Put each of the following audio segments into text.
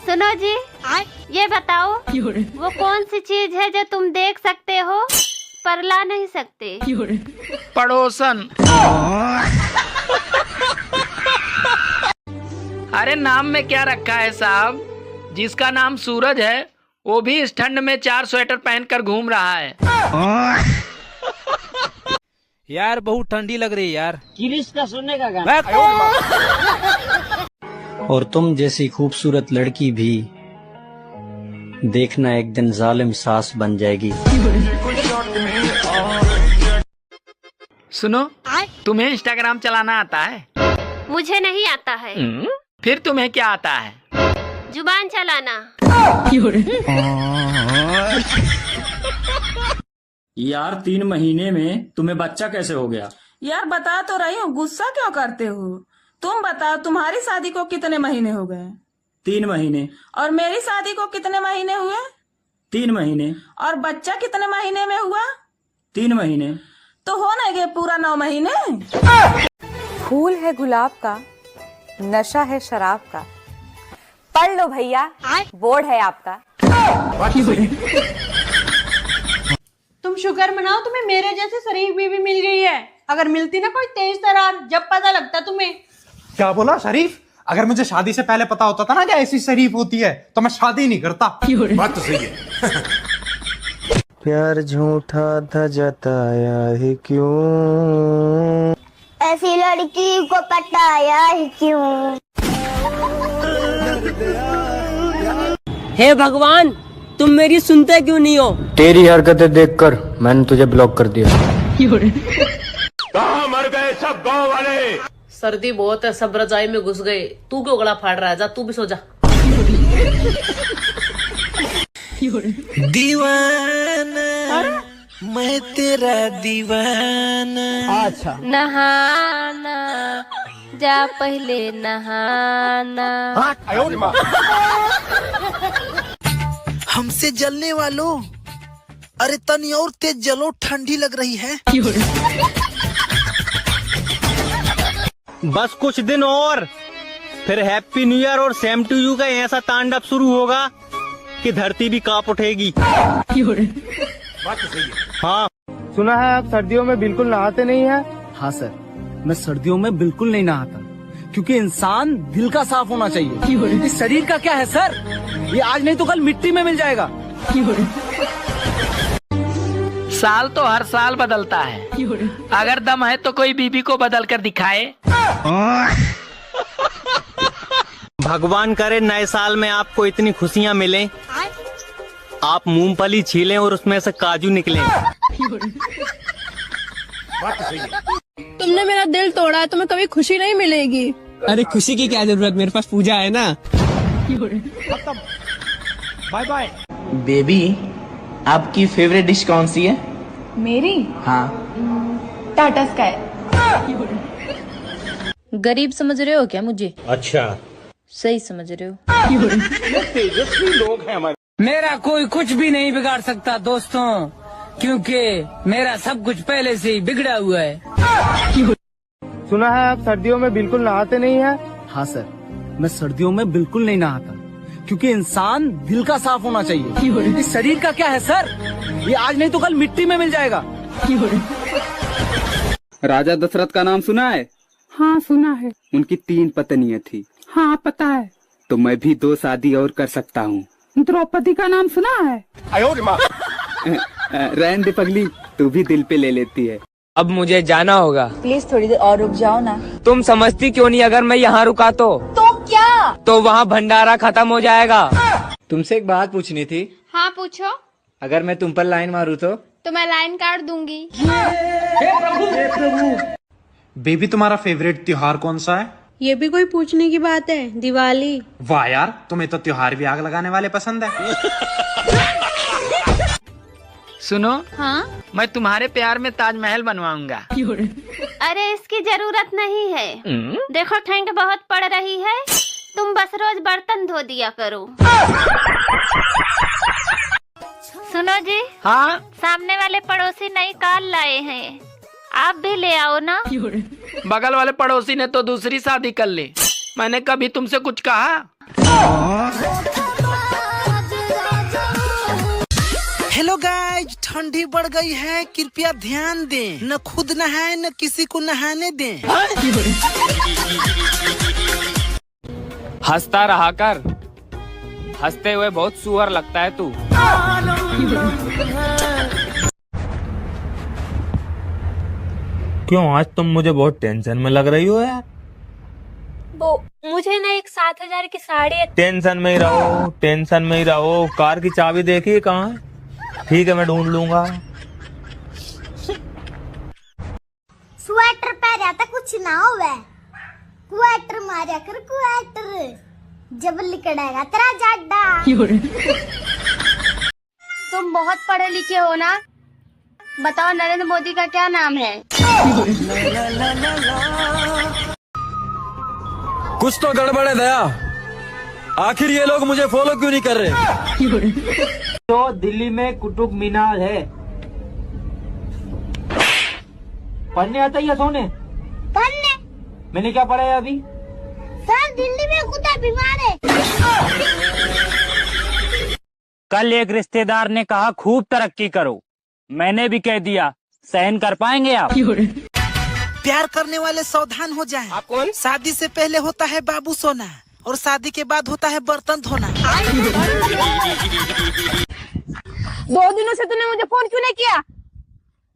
सुनो जी, ये बताओ वो कौन सी चीज है जो तुम देख सकते हो पर ला नहीं सकते? पड़ोसन। अरे नाम में क्या रखा है साहब? जिसका नाम सूरज है वो भी इस ठंड में 4 स्वेटर पहनकर घूम रहा है। यार बहुत ठंडी लग रही है यार। किरिश का सुनने का गाना। और तुम जैसी खूबसूरत लड़की भी देखना एक दिन जालिम सास बन जाएगी। सुनो, तुम्हें इंस्टाग्राम चलाना आता है? मुझे नहीं आता है। फिर तुम्हें क्या आता है? जुबान चलाना। यार 3 महीने में तुम्हें बच्चा कैसे हो गया? यार बता तो रही हूँ, गुस्सा क्यों करते हो? तुम बताओ, तुम्हारी शादी को कितने महीने हो गए? 3 महीने। और मेरी शादी को कितने महीने हुए? 3 महीने। और बच्चा कितने महीने में हुआ? 3 महीने। तो हो ना गए पूरा 9 महीने। फूल है गुलाब का, नशा है शराब का, पढ़ लो भैया, बोर्ड है आपका। तुम शुक्र मनाओ तुम्हें मेरे जैसे शरीफ बीवी मिल गई है। अगर मिलती ना कोई तेज तरार, जब पता लगता तुम्हें। क्या बोला शरीफ? अगर मुझे शादी से पहले पता होता था ना कि ऐसी शरीफ होती है तो मैं शादी नहीं करता। बात तो सही है। प्यार झूठा था जताया है क्यों, ऐसी लड़की को पटाया है क्यों। हे भगवान, तुम मेरी सुनते क्यों नहीं हो? तेरी हरकतें देखकर मैंने तुझे ब्लॉक कर दिया। कहाँ मर गए सब गांव वाले? सर्दी बहुत है, सब रजाई में घुस गए। तू क्यों गला फाड़ रहा है? जा तू भी सो जा। दीवाना मैं तेरा दीवाना। अच्छा। नहाना जा पहले नहाना। हमसे जलने वालों, अरे तनी और तेज जलो, ठंडी लग रही है। बस कुछ दिन और फिर हैप्पी न्यू ईयर और सेम टू यू का ऐसा तांडव शुरू होगा कि धरती भी कांप उठेगी। हाँ, सुना है आप सर्दियों में बिल्कुल नहाते नहीं हैं? हाँ सर, मैं सर्दियों में बिल्कुल नहीं नहाता क्योंकि इंसान दिल का साफ होना चाहिए। इस शरीर का क्या है सर, ये आज नहीं तो कल मिट्टी में मिल जाएगा। साल तो हर साल बदलता है। अगर दम है तो कोई बीबी को बदल कर दिखाए। भगवान करे नए साल में आपको इतनी खुशियाँ मिलें, आप मूंगफली छीलें और उसमें से काजू निकलें। तुमने मेरा दिल तोड़ा है, तुम्हें कभी खुशी नहीं मिलेगी। अरे खुशी की क्या जरूरत, मेरे पास पूजा है ना। Bye bye. बेबी, आपकी फेवरेट डिश कौन सी है? मेरी? हाँ। टाटा स्काई। गरीब समझ रहे हो क्या मुझे? अच्छा, सही समझ रहे हो। तेजस्वी लोग हैं हमारे। मेरा कोई कुछ भी नहीं बिगाड़ सकता दोस्तों, क्योंकि मेरा सब कुछ पहले से ही बिगड़ा हुआ है। सुना है आप सर्दियों में बिल्कुल नहाते नहीं हैं? हाँ सर, मैं सर्दियों में बिल्कुल नहीं नहाता क्योंकि इंसान दिल का साफ होना चाहिए। इस शरीर का क्या है सर, ये आज नहीं तो कल मिट्टी में मिल जाएगा। राजा दशरथ का नाम सुना है? हाँ सुना है। उनकी 3 पत्नियां थी। हाँ पता है। तो मैं भी 2 शादी और कर सकता हूँ। द्रौपदी का नाम सुना है? रहने दे पगली, तू भी दिल पे ले लेती है। अब मुझे जाना होगा। प्लीज थोड़ी देर और रुक जाओ ना। तुम समझती क्यों नहीं, अगर मैं यहाँ रुका तो क्या? तो वहाँ भंडारा खत्म हो जाएगा। तुमसे एक बात पूछनी थी। हाँ पूछो। अगर मैं तुम पर लाइन मारूं तो मैं लाइन काट दूंगी। बेबी, तुम्हारा फेवरेट त्योहार कौन सा है? ये भी कोई पूछने की बात है? दिवाली। वाह यार, तुम्हें तो त्योहार भी आग लगाने वाले पसंद है। सुनो, हाँ? मैं तुम्हारे प्यार में ताजमहल बनवाऊंगा। अरे इसकी जरूरत नहीं है। देखो ठंड बहुत पड़ रही है, तुम बस रोज बर्तन धो दिया करो। सुनो जी। हाँ? सामने वाले पड़ोसी नई कार लाए हैं, आप भी ले आओ ना। बगल वाले पड़ोसी ने तो दूसरी शादी कर ली, मैंने कभी तुमसे कुछ कहा? ठंडी बढ़ गई है, कृपया ध्यान दें। न खुद नहाए न किसी को नहाने दें। हंसता रहा कर, हंसते हुए बहुत सुअर लगता है तू। क्यों आज तुम मुझे बहुत टेंशन में लग रही हो यार? वो मुझे ना एक 7,000 की साड़ी। टेंशन में ही रहो, टेंशन में ही रहो। कार की चाबी देखिए कहाँ है? ठीक है मैं ढूंढ लूंगा। स्वेटर पहना था कुछ ना हो वह, क्वेटर मारा कर क्वेटर, जब लिकड़ेगा तेरा जाडा। तुम बहुत पढ़े लिखे हो ना? बताओ नरेंद्र मोदी का क्या नाम है? कुछ तो गड़बड़ है दया, आखिर ये लोग मुझे फॉलो क्यों नहीं कर रहे? तो दिल्ली में कुतुब मीनार है। पढ़ने आता है या सोने? पढ़ने। मैंने क्या पढ़ा है अभी? सर दिल्ली में कुत्ता बीमार है। कल एक रिश्तेदार ने कहा खूब तरक्की करो, मैंने भी कह दिया सहन कर पाएंगे आप? प्यार करने वाले सावधान हो जाएं। आप कौन? शादी से पहले होता है बाबू सोना और शादी के बाद होता है बर्तन धोना। 2 दिनों से तूने मुझे फोन क्यों नहीं किया?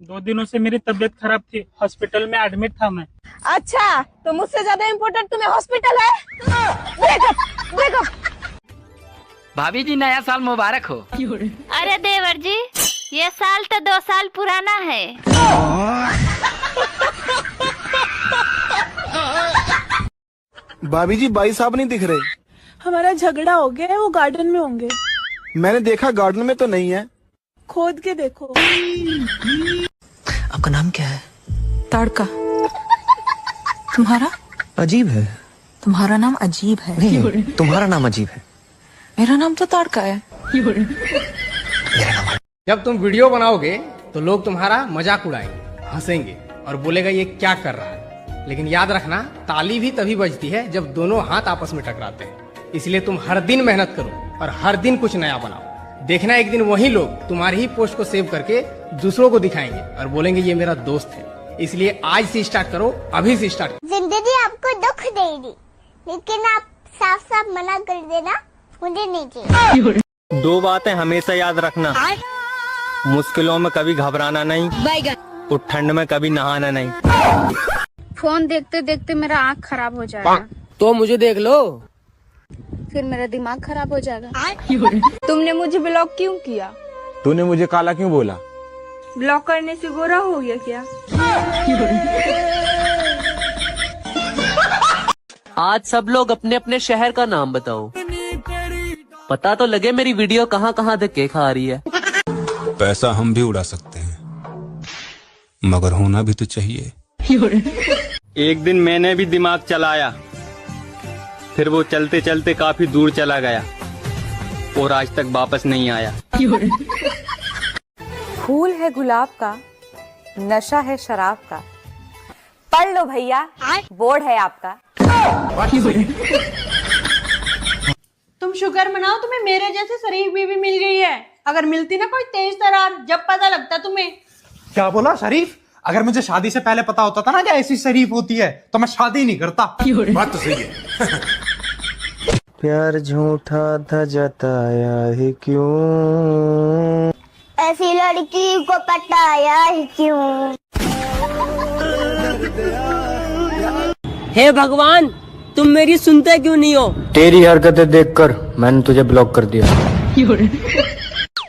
2 दिनों से मेरी तबीयत खराब थी, हॉस्पिटल में एडमिट था मैं। अच्छा, तो मुझसे ज्यादा इम्पोर्टेंट तुम्हें हॉस्पिटल है? ब्रेकअप। भाभी जी नया साल मुबारक हो। अरे देवर जी, ये साल तो 2 साल पुराना है। भाभी जी भाई साहब नहीं दिख रहे। हमारा झगड़ा हो गया है, वो गार्डन में होंगे। मैंने देखा गार्डन में तो नहीं है। खोद के देखो। आपका नाम क्या है? तड़का। तुम्हारा? अजीब है। तुम्हारा नाम अजीब है। नहीं, तुम्हारा नाम अजीब है। मेरा नाम तो तड़का है। जब तुम वीडियो बनाओगे तो लोग तुम्हारा मजाक उड़ाएंगे, हंसेंगे और बोलेगा ये क्या कर रहा है। लेकिन याद रखना, ताली भी तभी बजती है जब दोनों हाथ आपस में टकराते हैं। इसलिए तुम हर दिन मेहनत करो और हर दिन कुछ नया बनाओ। देखना एक दिन वही लोग तुम्हारी ही पोस्ट को सेव करके दूसरों को दिखाएंगे और बोलेंगे ये मेरा दोस्त है। इसलिए आज से स्टार्ट करो, अभी से स्टार्ट। जिंदगी आपको दुख देगी, लेकिन आप साफ साफ मना कर देना, मुझे नहीं चाहिए। 2 बातें हमेशा याद रखना, मुश्किलों में कभी घबराना नहीं और ठंड में कभी नहाना नहीं। फोन देखते देखते मेरा आँख खराब हो जाएगा। तो मुझे देख लो, फिर मेरा दिमाग खराब हो जाएगा। तुमने मुझे ब्लॉक क्यों किया? तूने मुझे काला क्यों बोला? ब्लॉक करने से गोरा हो गया क्या? आज सब लोग अपने अपने शहर का नाम बताओ, पता तो लगे मेरी वीडियो कहाँ कहाँ धक्के खा रही है। पैसा हम भी उड़ा सकते हैं, मगर होना भी तो चाहिए। एक दिन मैंने भी दिमाग चलाया, फिर वो चलते चलते काफी दूर चला गया और आज तक वापस नहीं आया। फूल है गुलाब का, नशा है शराब का। पढ़ लो भैया, बोर्ड है आपका। तुम शुक्र मनाओ तुम्हें मेरे जैसे शरीफ बीवी मिल गई है। अगर मिलती ना कोई तेज तरार, जब पता लगता तुम्हें। क्या बोला शरीफ? अगर मुझे शादी से पहले पता होता था ना कि ऐसी शरीफ होती है तो मैं शादी नहीं करता। बात तो सही है। प्यार झूठा था जताया है क्यों, ऐसी लड़की को पटाया है क्यों। हे भगवान, तुम मेरी सुनते क्यों नहीं हो? तेरी हरकतें देखकर मैंने तुझे ब्लॉक कर दिया।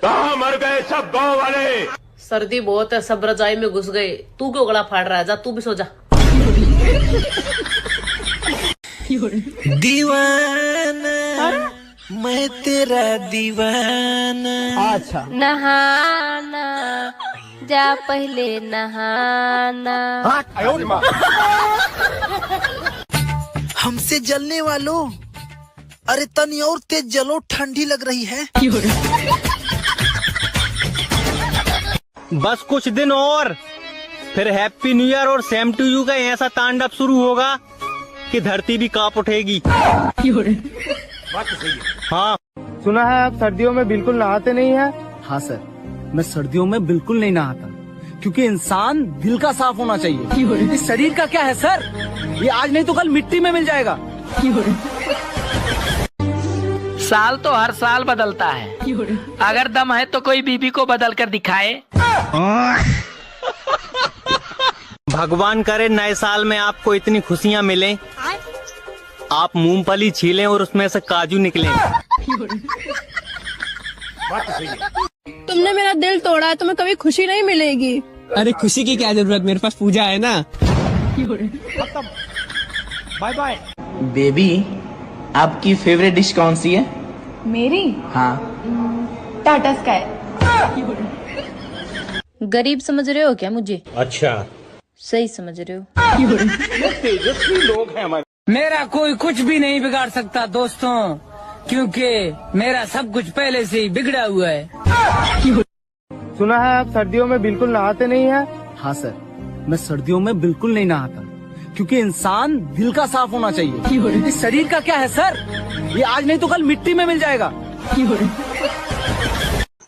कहाँ मर गए सब गाँव वाले? सर्दी बहुत है, सब रजाई में घुस गए। तू क्यों गला फाड़ रहा है? जा तू भी सो जा। दीवाना मैं तेरा दीवाना। अच्छा, नहाना जा पहले नहाना। हमसे जलने वालों, अरे तनी और तेज जलो, ठंडी लग रही है। बस कुछ दिन और, फिर हैप्पी न्यू ईयर और सेम टू यू का ऐसा तांडव शुरू होगा कि धरती भी कांप उठेगी। बात तो सही है। हाँ, सुना है आप सर्दियों में बिल्कुल नहाते नहीं हैं? हाँ सर, मैं सर्दियों में बिल्कुल नहीं नहाता, क्योंकि इंसान दिल का साफ होना चाहिए। इस शरीर का क्या है सर, ये आज नहीं तो कल मिट्टी में मिल जाएगा। साल तो हर साल बदलता है, अगर दम है तो कोई बीबी को बदल कर दिखाए। भगवान करे नए साल में आपको इतनी खुशियाँ मिलें, आप मूंगफली छीलें और उसमें से काजू निकलें। तुमने मेरा दिल तोड़ा है, तुम्हें कभी खुशी नहीं मिलेगी। अरे खुशी की क्या जरूरत, मेरे पास पूजा है ना। Bye bye. बेबी, आपकी फेवरेट डिश कौन सी है? मेरी हाँ। टाटा स्काई। गरीब समझ रहे हो क्या मुझे? अच्छा, सही समझ रहे हो। तेजस्वी लोग हैं हमारे। मेरा कोई कुछ भी नहीं बिगाड़ सकता दोस्तों, क्योंकि मेरा सब कुछ पहले से ही बिगड़ा हुआ है। सुना है आप सर्दियों में बिल्कुल नहाते नहीं हैं? हाँ सर, मैं सर्दियों में बिल्कुल नहीं नहाता, क्योंकि इंसान दिल का साफ होना चाहिए। इस शरीर का क्या है सर, ये आज नहीं तो कल मिट्टी में मिल जाएगा।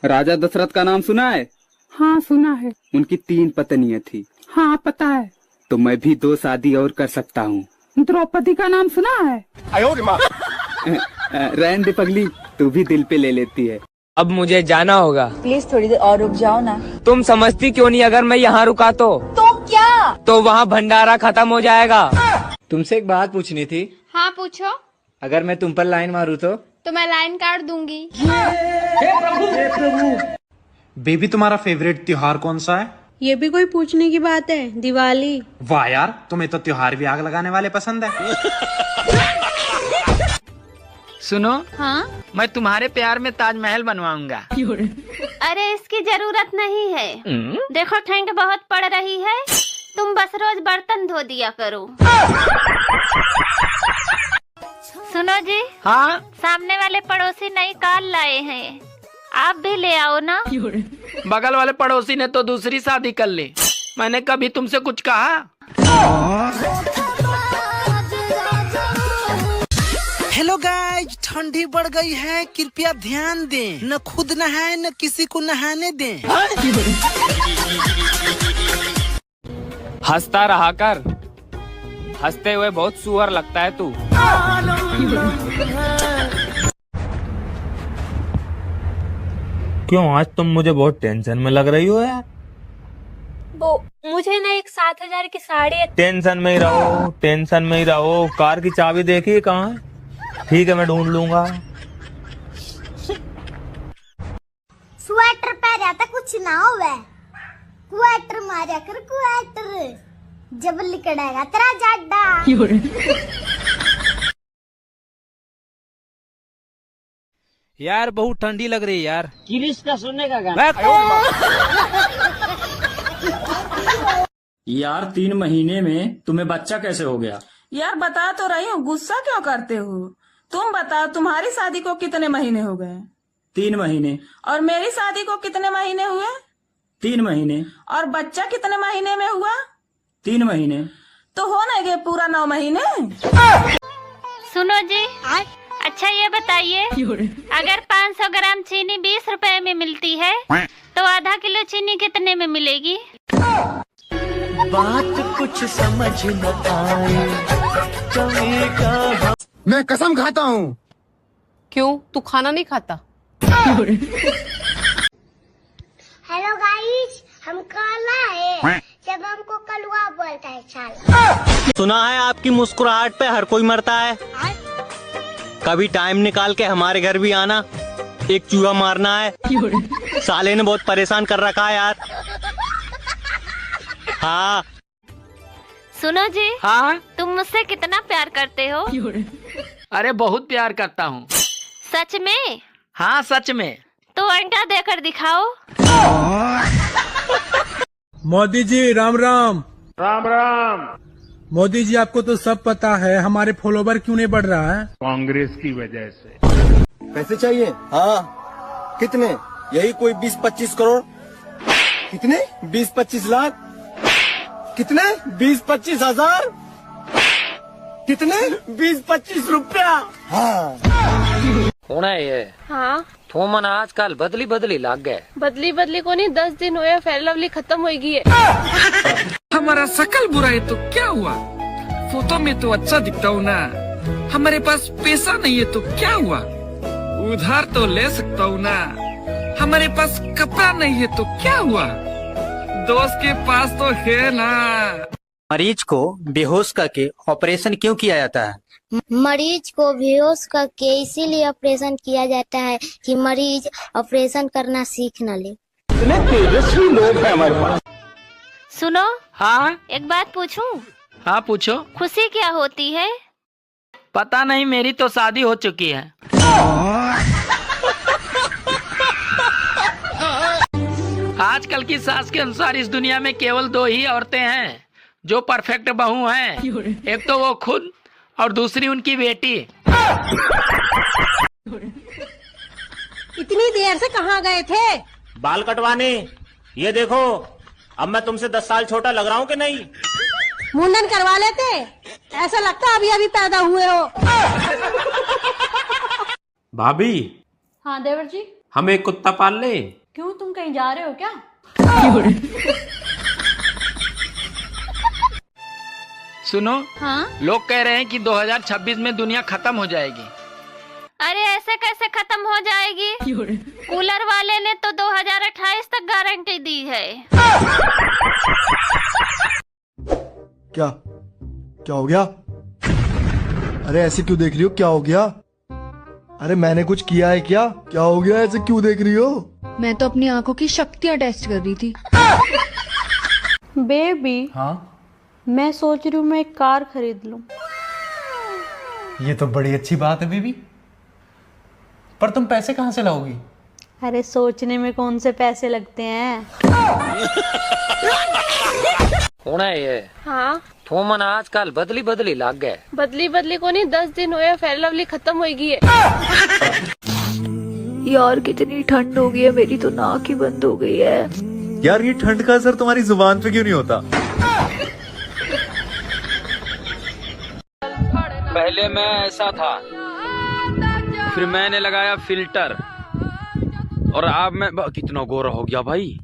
राजा दशरथ का नाम सुना है? हाँ सुना है। उनकी 3 पत्नियां थी। हाँ पता है। तो मैं भी 2 शादी और कर सकता हूँ। द्रौपदी का नाम सुना है? रहने दे पगली, तू भी दिल पे ले लेती है। अब मुझे जाना होगा। प्लीज थोड़ी देर और रुक जाओ ना। तुम समझती क्यों नहीं, अगर मैं यहाँ रुका तो क्या? तो वहाँ भंडारा खत्म हो जाएगा। तुमसे एक बात पूछनी थी। हाँ पूछो। अगर मैं तुम पर लाइन मारूं तो मैं लाइन काट दूंगी। बेबी, तुम्हारा फेवरेट त्योहार कौन सा है? ये भी कोई पूछने की बात है? दिवाली। वाह यार, तुम्हें तो त्योहार भी आग लगाने वाले पसंद है। सुनो, हाँ? मैं तुम्हारे प्यार में ताजमहल बनवाऊंगा। अरे इसकी जरूरत नहीं है। देखो ठंड बहुत पड़ रही है, तुम बस रोज बर्तन धो दिया करो। सुनो जी। हाँ? सामने वाले पड़ोसी नई कार लाए हैं, आप भी ले आओ ना। बगल वाले पड़ोसी ने तो दूसरी शादी कर ली, मैंने कभी तुमसे कुछ कहा? हेलो गाइस, ठंडी बढ़ गई है, कृपया ध्यान दें। न खुद नहाए न किसी को नहाने दें। हंसता रहा कर, हंसते हुए बहुत सुअर लगता है तू। क्यों आज तुम मुझे बहुत टेंशन में लग रही हो यार? वो मुझे ना एक 7,000 की साड़ी। टेंशन में ही रहो, टेंशन में ही रहो। कार की चाबी देखिए कहाँ है? ठीक है, मैं ढूंढ लूंगा। स्वेटर पहना था कुछ ना होवे, क्वेटर मारा कर क्वेटर, जब लिकड़ेगा तेरा जाड्डा। यार बहुत ठंडी लग रही है यार। किरिश का सुनने का गाना। यार 3 महीने में तुम्हें बच्चा कैसे हो गया? यार बता तो रही हूँ, गुस्सा क्यों करते हो? तुम बताओ, तुम्हारी शादी को कितने महीने हो गए? 3 महीने। और मेरी शादी को कितने महीने हुए? 3 महीने। और बच्चा कितने महीने में हुआ? 3 महीने। तो हो ना गए पूरा 9 महीने। सुनो जी, अच्छा ये बताइए, अगर 500 ग्राम चीनी 20 रुपए में मिलती है, तो आधा किलो चीनी कितने में मिलेगी? बात कुछ समझ न आए, कमी का मैं कसम खाता हूँ। क्यों, तू खाना नहीं खाता? हेलो गाइस, हम कल आए जब हमको कलुआ बोलता है साला। सुना है आपकी मुस्कुराहट पे हर कोई मरता है। कभी टाइम निकाल के हमारे घर भी आना, एक चूहा मारना है। साले ने बहुत परेशान कर रखा है यार। हाँ सुनो जी। हाँ? तुम मुझसे कितना प्यार करते हो? अरे बहुत प्यार करता हूँ। सच में? हाँ सच में। तो अंडा देकर दिखाओ। मोदी जी राम राम। राम राम। मोदी जी, आपको तो सब पता है हमारे फॉलोवर क्यों नहीं बढ़ रहा है? कांग्रेस की वजह से। पैसे चाहिए? हाँ। कितने? यही कोई 20-25 करोड़। कितने? 20-25 लाख। कितने? 20-25 हजार। कितने? 20-25 रुपया। हाँ। होना ये हाँ फोमन आजकल बदली बदली लाग गए। बदली बदली को नहीं 10 दिन हुए फेयर लवली खत्म हो गई है। हमारा शकल बुरा है तो क्या हुआ, फोटो में तो अच्छा दिखता हूँ ना। हमारे पास पैसा नहीं है तो क्या हुआ, उधार तो ले सकता हूँ ना। हमारे पास कपड़ा नहीं है तो क्या हुआ, दोस्त के पास तो है ना। मरीज को बेहोश करके ऑपरेशन क्यों किया जाता है? मरीज को बेहोश करके इसीलिए ऑपरेशन किया जाता है कि मरीज ऑपरेशन करना सीख न ले। इतने तेजस्वी लोग हैं हमारे पास। सुनो, हाँ एक बात पूछूं? हाँ पूछो। खुशी क्या होती है? पता नहीं, मेरी तो शादी हो चुकी है। आजकल की सास के अनुसार इस दुनिया में केवल 2 ही औरतें हैं जो परफेक्ट बहू हैं। एक तो वो खुद और दूसरी उनकी बेटी। इतनी देर से कहाँ गए थे? बाल कटवाने। ये देखो, अब मैं तुमसे 10 साल छोटा लग रहा हूँ कि नहीं? मुंडन करवा लेते, ऐसा लगता अभी अभी पैदा हुए हो। भाभी, हाँ देवर जी। हम एक कुत्ता पाल ले? क्यों, तुम कहीं जा रहे हो क्या? सुनो, हाँ? लोग कह रहे हैं कि 2026 में दुनिया खत्म हो जाएगी। अरे ऐसे कैसे खत्म हो जाएगी? कूलर वाले ने तो 2028 तक गारंटी दी है। क्या क्या हो गया? अरे ऐसे क्यों देख रही हो, क्या हो गया? अरे मैंने कुछ किया है क्या? क्या हो गया, ऐसे क्यों देख रही हो? मैं तो अपनी आंखों की शक्तियाँ टेस्ट कर रही थी। बेबी, हाँ, मैं सोच रही हूँ मैं एक कार खरीद लूं। ये तो बड़ी अच्छी बात है बेबी, पर तुम पैसे कहाँ से लाओगी? अरे सोचने में कौन से पैसे लगते हैं। होना ये हाँ फोमन आजकल बदली बदली लाग गए। बदली बदली को नहीं 10 दिन हुए फेयर लवली खत्म हो गई है। यार कितनी ठंड हो गई है, मेरी तो नाक ही बंद हो गई है। यार ये ठंड का असर तुम्हारी जुबान पे क्यों नहीं होता? पहले मैं ऐसा था, फिर मैंने लगाया फिल्टर और अब मैं कितना गोरा हो गया भाई।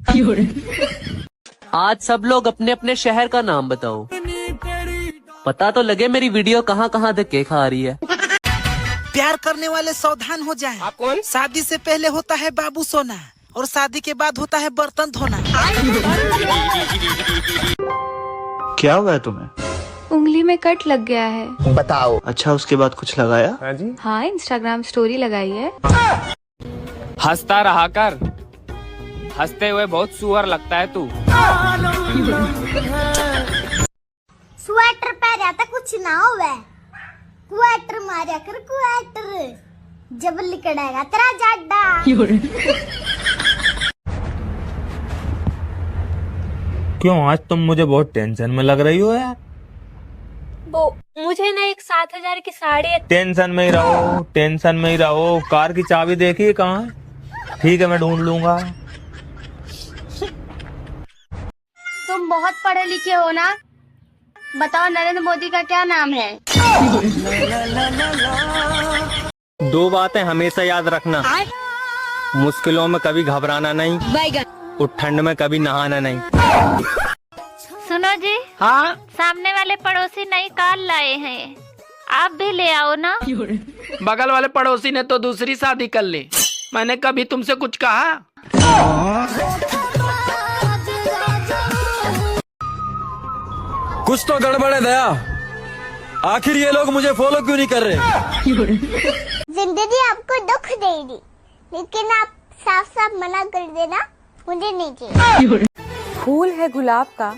आज सब लोग अपने अपने शहर का नाम बताओ, पता तो लगे मेरी वीडियो कहाँ कहाँ धक्के खा रही है। प्यार करने वाले सावधान हो जाएं। आप कौन? शादी से पहले होता है बाबू सोना और शादी के बाद होता है बर्तन धोना। क्या हुआ है तुम्हें? उंगली में कट लग गया है। बताओ। अच्छा, उसके बाद कुछ लगाया? हाँ जी। हाँ, इंस्टाग्राम स्टोरी लगाई है। हंसता रहा कर, हंसते हुए बहुत सुअर लगता है तू। स्वेटर पहना था कुछ ना होवे, क्वेटर मारा कर क्वेटर, जब लिकड़ेगा तेरा जाडा। क्यों आज तुम मुझे बहुत टेंशन में लग रही हो यार? वो मुझे ना एक 7,000 की साड़ी। टेंशन में ही रहो, टेंशन में ही रहो। कार की चाबी देखिए कहाँ है? ठीक है, मैं ढूंढ लूंगा। तुम बहुत पढ़े लिखे हो ना, बताओ नरेंद्र मोदी का क्या नाम है? 2 बातें हमेशा याद रखना, मुश्किलों में कभी घबराना नहीं, और ठंड में कभी नहाना नहीं। सुनो जी, हाँ? सामने वाले पड़ोसी नई कार लाए हैं, आप भी ले आओ ना। बगल वाले पड़ोसी ने तो दूसरी शादी कर ली, मैंने कभी तुमसे कुछ कहा? कुछ तो गड़बड़ है दया, आखिर ये लोग मुझे फॉलो क्यों नहीं कर रहे? जिंदगी आपको दुख देगी, लेकिन आप साफ साफ मना कर देना, मुझे नहीं चाहिए। फूल है गुलाब का,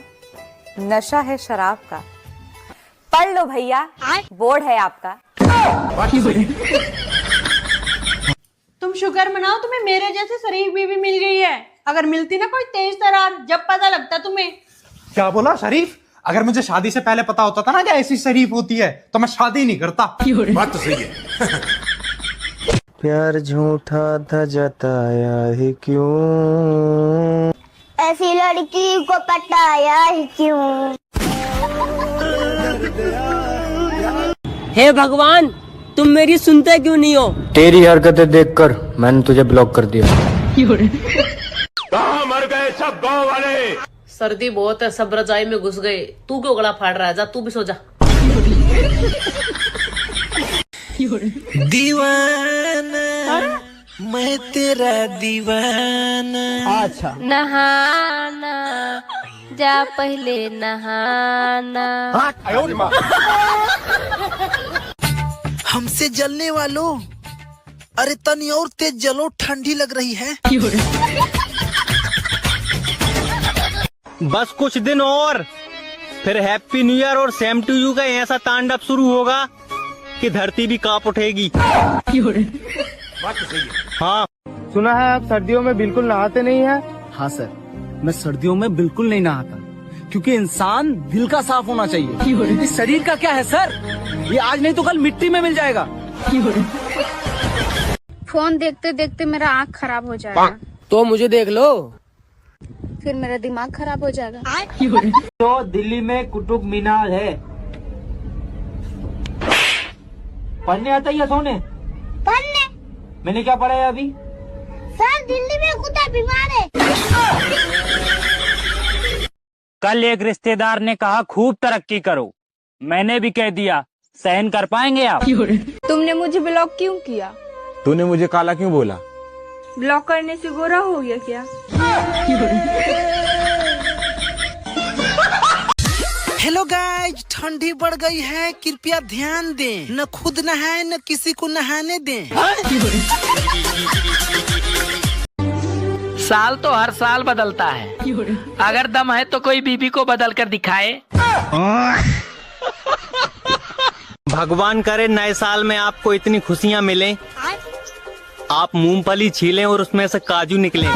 नशा है शराब का, पढ़ लो भैया, बोर्ड है आपका। तुम शुक्र मनाओ तुम्हें मेरे जैसे शरीफ बीवी मिल गई है। अगर मिलती ना कोई तेज तरार, जब पता लगता तुम्हें। क्या बोला शरीफ? अगर मुझे शादी से पहले पता होता था ना कि ऐसी शरीफ होती है तो मैं शादी नहीं करता। बात तो सही है। प्यार झूठा था जताया ही क्यों, ऐसी लड़की को पटाया ही क्यों। हे भगवान, तुम मेरी सुनते क्यों नहीं हो? तेरी हरकतें देखकर मैंने तुझे ब्लॉक कर दिया। कहाँ मर गए सब गांव वाले? सर्दी बहुत है, सब रजाई में घुस गए। तू क्यों गला फाड़ रहा है? जा तू भी सो जा। दीवाना मैं तेरा दीवाना। अच्छा। नहाना जा पहले नहाना। हमसे जलने वालों, अरे तनी और तेज जलो, ठंडी लग रही है। बस कुछ दिन और, फिर हैप्पी न्यू ईयर और सेम टू यू का ऐसा तांडव शुरू होगा कि धरती भी कांप उठेगी। हाँ, सुना है आप सर्दियों में बिल्कुल नहाते नहीं हैं? हाँ सर, मैं सर्दियों में बिल्कुल नहीं नहाता, क्योंकि इंसान दिल का साफ होना चाहिए। इस शरीर का क्या है सर, ये आज नहीं तो कल मिट्टी में मिल जाएगा। फोन देखते देखते मेरा आँख खराब हो जाएगा, तो मुझे देख लो, फिर मेरा दिमाग खराब हो जाएगा। तो दिल्ली में कुतुब मीनार है, पढ़ने आता ही है सोने? पढ़ने? मैंने क्या पढ़ा है अभी? सर दिल्ली में कुत्ता बीमार है। कल एक रिश्तेदार ने कहा खूब तरक्की करो, मैंने भी कह दिया, सहन कर पाएंगे आप? तुमने मुझे ब्लॉक क्यों किया? तूने मुझे काला क्यों बोला? ब्लॉक करने से गोरा हो गया क्या? हेलो गाइज, ठंडी बढ़ गई है, कृपया ध्यान दें। न खुद नहाए न किसी को नहाने दें। साल तो हर साल बदलता है, अगर दम है तो कोई बीबी को बदल कर दिखाए। भगवान करे नए साल में आपको इतनी खुशियाँ मिलें, आप मूंगफली छीलें और उसमें से काजू निकलें।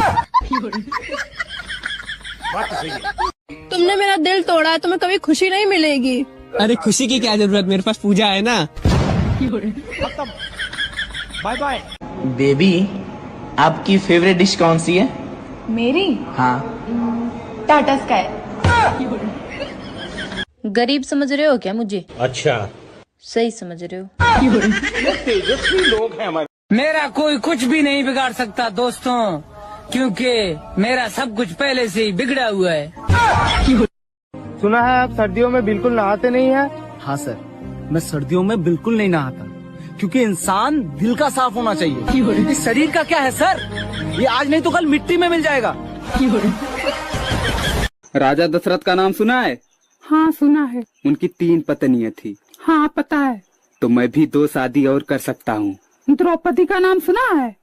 तुमने मेरा दिल तोड़ा है, तुम्हें कभी खुशी नहीं मिलेगी। अरे खुशी की क्या जरूरत, मेरे पास पूजा है ना। Bye bye. बेबी, आपकी फेवरेट डिश कौन सी है? मेरी? हाँ। टाटा स्काई। गरीब समझ रहे हो क्या मुझे? अच्छा, सही समझ रहे हो। तेजस्वी लोग हैं हमारे। मेरा कोई कुछ भी नहीं बिगाड़ सकता दोस्तों, क्योंकि मेरा सब कुछ पहले से ही बिगड़ा हुआ है। सुना है आप सर्दियों में बिल्कुल नहाते नहीं हैं? हाँ सर, मैं सर्दियों में बिल्कुल नहीं नहाता, क्योंकि इंसान दिल का साफ होना चाहिए। इस शरीर का क्या है सर, ये आज नहीं तो कल मिट्टी में मिल जाएगा। राजा दशरथ का नाम सुना है? हाँ सुना है। उनकी 3 पत्नियां थी। हाँ पता है। तो मैं भी 2 शादी और कर सकता हूँ। द्रौपदी का नाम सुना है?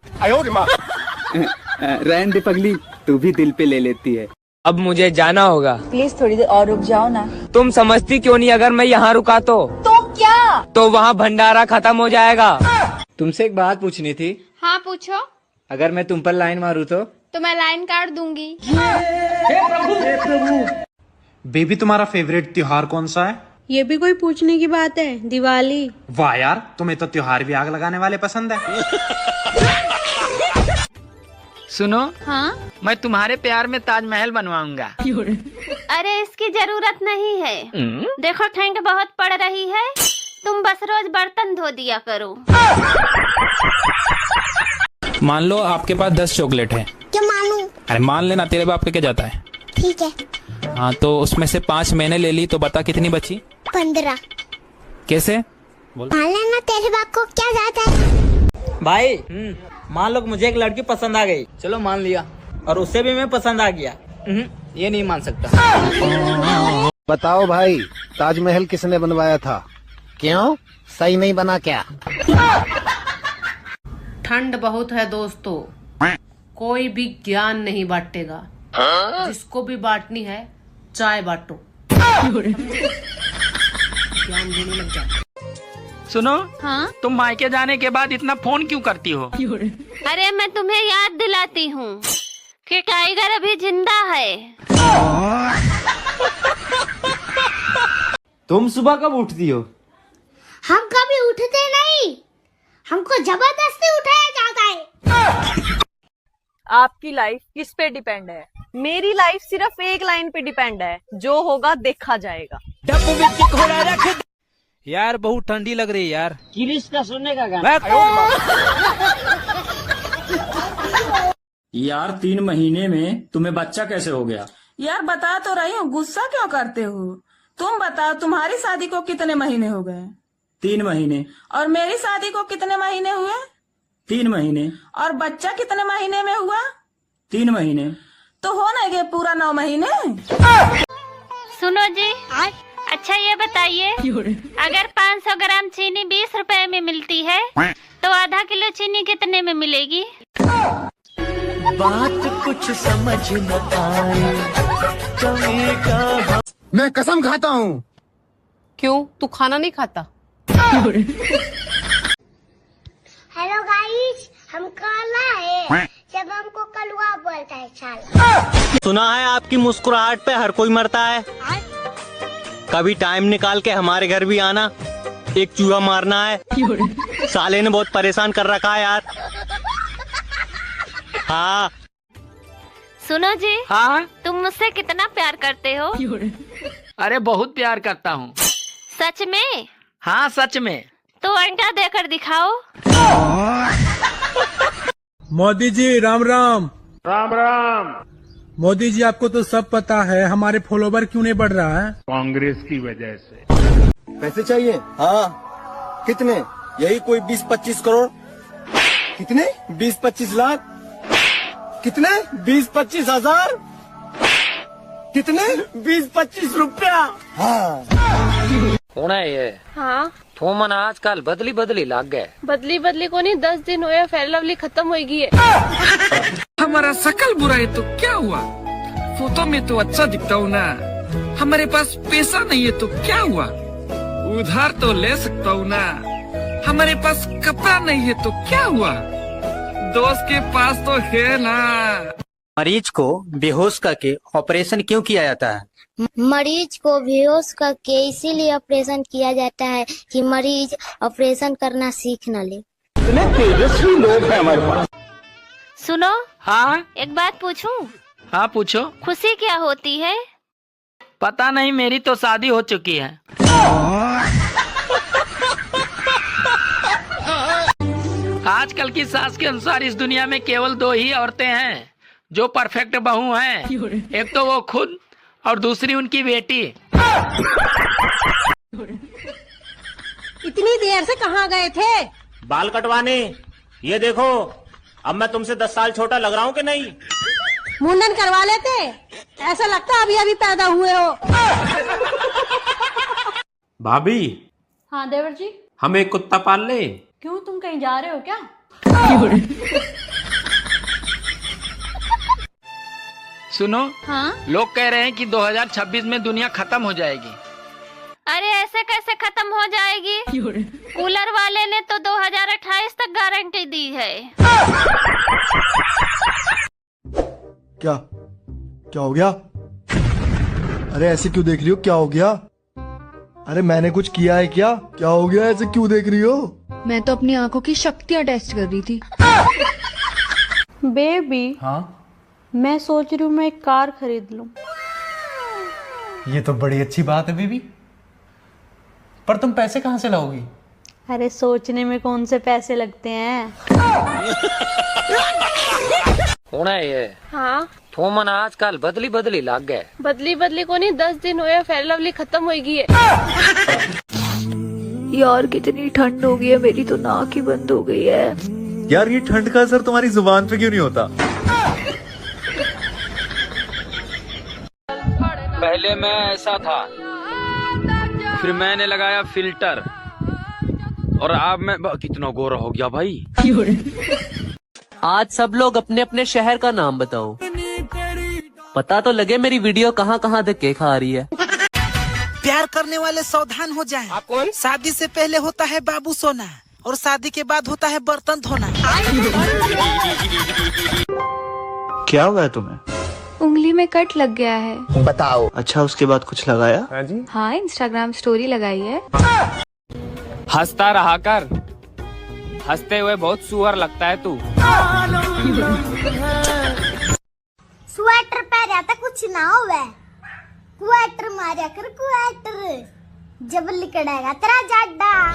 रहन दे पगली, तू भी दिल पे ले लेती है। अब मुझे जाना होगा। प्लीज थोड़ी देर और रुक जाओ ना। तुम समझती क्यों नहीं, अगर मैं यहाँ रुका तो क्या? तो वहाँ भंडारा खत्म हो जाएगा। तुमसे एक बात पूछनी थी। हाँ पूछो। अगर मैं तुम पर लाइन मारूं तो मैं लाइन काट दूंगी। बेबी, तुम्हारा फेवरेट त्योहार कौन सा है? ये भी कोई पूछने की बात है? दिवाली। वाह यार, तुम्हें तो त्योहार भी आग लगाने वाले पसंद है। सुनो, हाँ? मैं तुम्हारे प्यार में ताजमहल बनवाऊंगा। अरे इसकी जरूरत नहीं है, देखो ठंड बहुत पड़ रही है, तुम बस रोज बर्तन धो दिया करो। मान लो आपके पास 10 चॉकलेट है। क्या मानूं? अरे मान लेना, तेरे बाप का क्या जाता है। ठीक है। हाँ, तो उसमें से 5 मैंने ले ली, तो बता कितनी बची? 15। कैसे? मान लेना, तेरे बाप को क्या जाता है। भाई मान लो मुझे एक लड़की पसंद आ गई। चलो मान लिया, और उससे भी मैं पसंद आ गया। ये नहीं मान सकता। बताओ भाई, ताजमहल किसने बनवाया था? क्यों, सही नहीं बना क्या? ठंड बहुत है दोस्तों, कोई भी ज्ञान नहीं बांटेगा। जिसको भी बांटनी है चाय बांटो। ज्ञान देने लग जाए। सुनो, हाँ? तुम मायके जाने के बाद इतना फोन क्यों करती हो? अरे मैं तुम्हें याद दिलाती हूँ कि टाइगर अभी जिंदा है। तुम सुबह कब उठती हो? हम कभी उठते नहीं, हमको जबरदस्ती उठाया जाता है। आपकी लाइफ किस पे डिपेंड है? मेरी लाइफ सिर्फ एक लाइन पे डिपेंड है, जो होगा देखा जाएगा। यार बहुत ठंडी लग रही है यार। किरिश का सुनने का गाना। यार 3 महीने में तुम्हें बच्चा कैसे हो गया? यार बता तो रही हूँ, गुस्सा क्यों करते हो? तुम बताओ, तुम्हारी शादी को कितने महीने हो गए? 3 महीने। और मेरी शादी को कितने महीने हुए? 3 महीने। और बच्चा कितने महीने में हुआ? 3 महीने। तो हो ना गए पूरा 9 महीने। सुनो जी, अच्छा ये बताइए, अगर 500 ग्राम चीनी 20 रुपए में मिलती है तो आधा किलो चीनी कितने में मिलेगी? बात कुछ समझ न आए, मैं कसम खाता हूँ। क्यों, तू खाना नहीं खाता? हेलो गाइस, हम काला है जब हमको कलवा बोलता है साला। सुना है आपकी मुस्कुराहट पे हर कोई मरता है। कभी टाइम निकाल के हमारे घर भी आना, एक चूहा मारना है। साले ने बहुत परेशान कर रखा है यार। हाँ सुनो जी। हाँ, तुम मुझसे कितना प्यार करते हो? अरे बहुत प्यार करता हूँ। सच में? हाँ सच में। तो अंडा देकर दिखाओ। मोदी जी राम राम। राम राम। मोदी जी आपको तो सब पता है, हमारे फॉलोवर क्यों नहीं बढ़ रहा है? कांग्रेस की वजह से। पैसे चाहिए? हाँ। कितने? यही कोई 20-25 करोड़। कितने? 20-25 लाख। कितने? 20-25 हजार। कितने? 20-25 रुपया। हाँ। कौन है ये? हाँ तो मन आजकल बदली लाग गए। बदली को नहीं, 10 दिन हुए फेयर लवली खत्म हो गई है। हमारा शकल बुरा है तो क्या हुआ, फोटो में तो अच्छा दिखता हूँ ना। हमारे पास पैसा नहीं है तो क्या हुआ, उधार तो ले सकता हूँ ना। हमारे पास कपड़ा नहीं है तो क्या हुआ, दोस्त के पास तो है ना। मरीज को बेहोश करके ऑपरेशन क्यों किया जाता है? मरीज को बेहोश करके इसीलिए ऑपरेशन किया जाता है कि मरीज ऑपरेशन करना सीख न ले। इतने तेजस्वी लोग हैं हमारे पास। सुनो। हाँ एक बात पूछूं? हाँ पूछो। खुशी क्या होती है? पता नहीं, मेरी तो शादी हो चुकी है। आजकल की सास के अनुसार इस दुनिया में केवल 2 ही औरतें हैं जो परफेक्ट बहू हैं। एक तो वो खुद और दूसरी उनकी बेटी। इतनी देर से कहाँ गए थे? बाल कटवाने। ये देखो, अब मैं तुमसे 10 साल छोटा लग रहा हूँ कि नहीं? मुंडन करवा लेते, ऐसा लगता अभी अभी पैदा हुए हो। भाभी, हाँ देवर जी। हम एक कुत्ता पाल ले? क्यों, तुम कहीं जा रहे हो क्या? सुनो। हाँ? लोग कह रहे हैं कि 2026 में दुनिया खत्म हो जाएगी। अरे ऐसे कैसे खत्म हो जाएगी? कूलर वाले ने तो 2028 तक गारंटी दी है। क्या हो गया? अरे ऐसे क्यों देख रही हो? क्या हो गया? अरे मैंने कुछ किया है क्या? क्या हो गया? ऐसे क्यों देख रही हो? मैं तो अपनी आंखों की शक्तियाँ टेस्ट कर रही थी। बेबी। हाँ? मैं सोच रही हूँ मैं एक कार खरीद लूं। ये तो बड़ी अच्छी बात है बेबी, पर तुम पैसे कहाँ से लाओगी? अरे सोचने में कौन से पैसे लगते हैं। कौन है ये? हाँ तो मन आजकल बदली लाग गए। बदली को नहीं, 10 दिन हुए फेयर लवली खत्म हो गई है। यार कितनी ठंड हो गई है, मेरी तो नाक ही बंद हो गई है। यार ये ठंड का असर तुम्हारी जुबान पे क्यों नहीं होता? पहले मैं ऐसा था, फिर मैंने लगाया फिल्टर, और अब मैं कितना गोरा हो गया भाई। आज सब लोग अपने अपने शहर का नाम बताओ, पता तो लगे मेरी वीडियो कहाँ कहाँ धक्के खा रही है। प्यार करने वाले सावधान हो जाएं। आप कौन? शादी से पहले होता है बाबू सोना, और शादी के बाद होता है बर्तन धोना। क्या हुआ है तुम्हें? उंगली में कट लग गया है। बताओ। अच्छा, उसके बाद कुछ लगाया? हाँ जी। हाँ, इंस्टाग्राम स्टोरी लगाई है। हंसता रहा कर, हंसते हुए बहुत सुअर लगता है तू। स्वेटर पहना था कुछ ना होवे, क्वेटर मारा कर क्वेटर। जब लिकड़ेगा तेरा जाडा।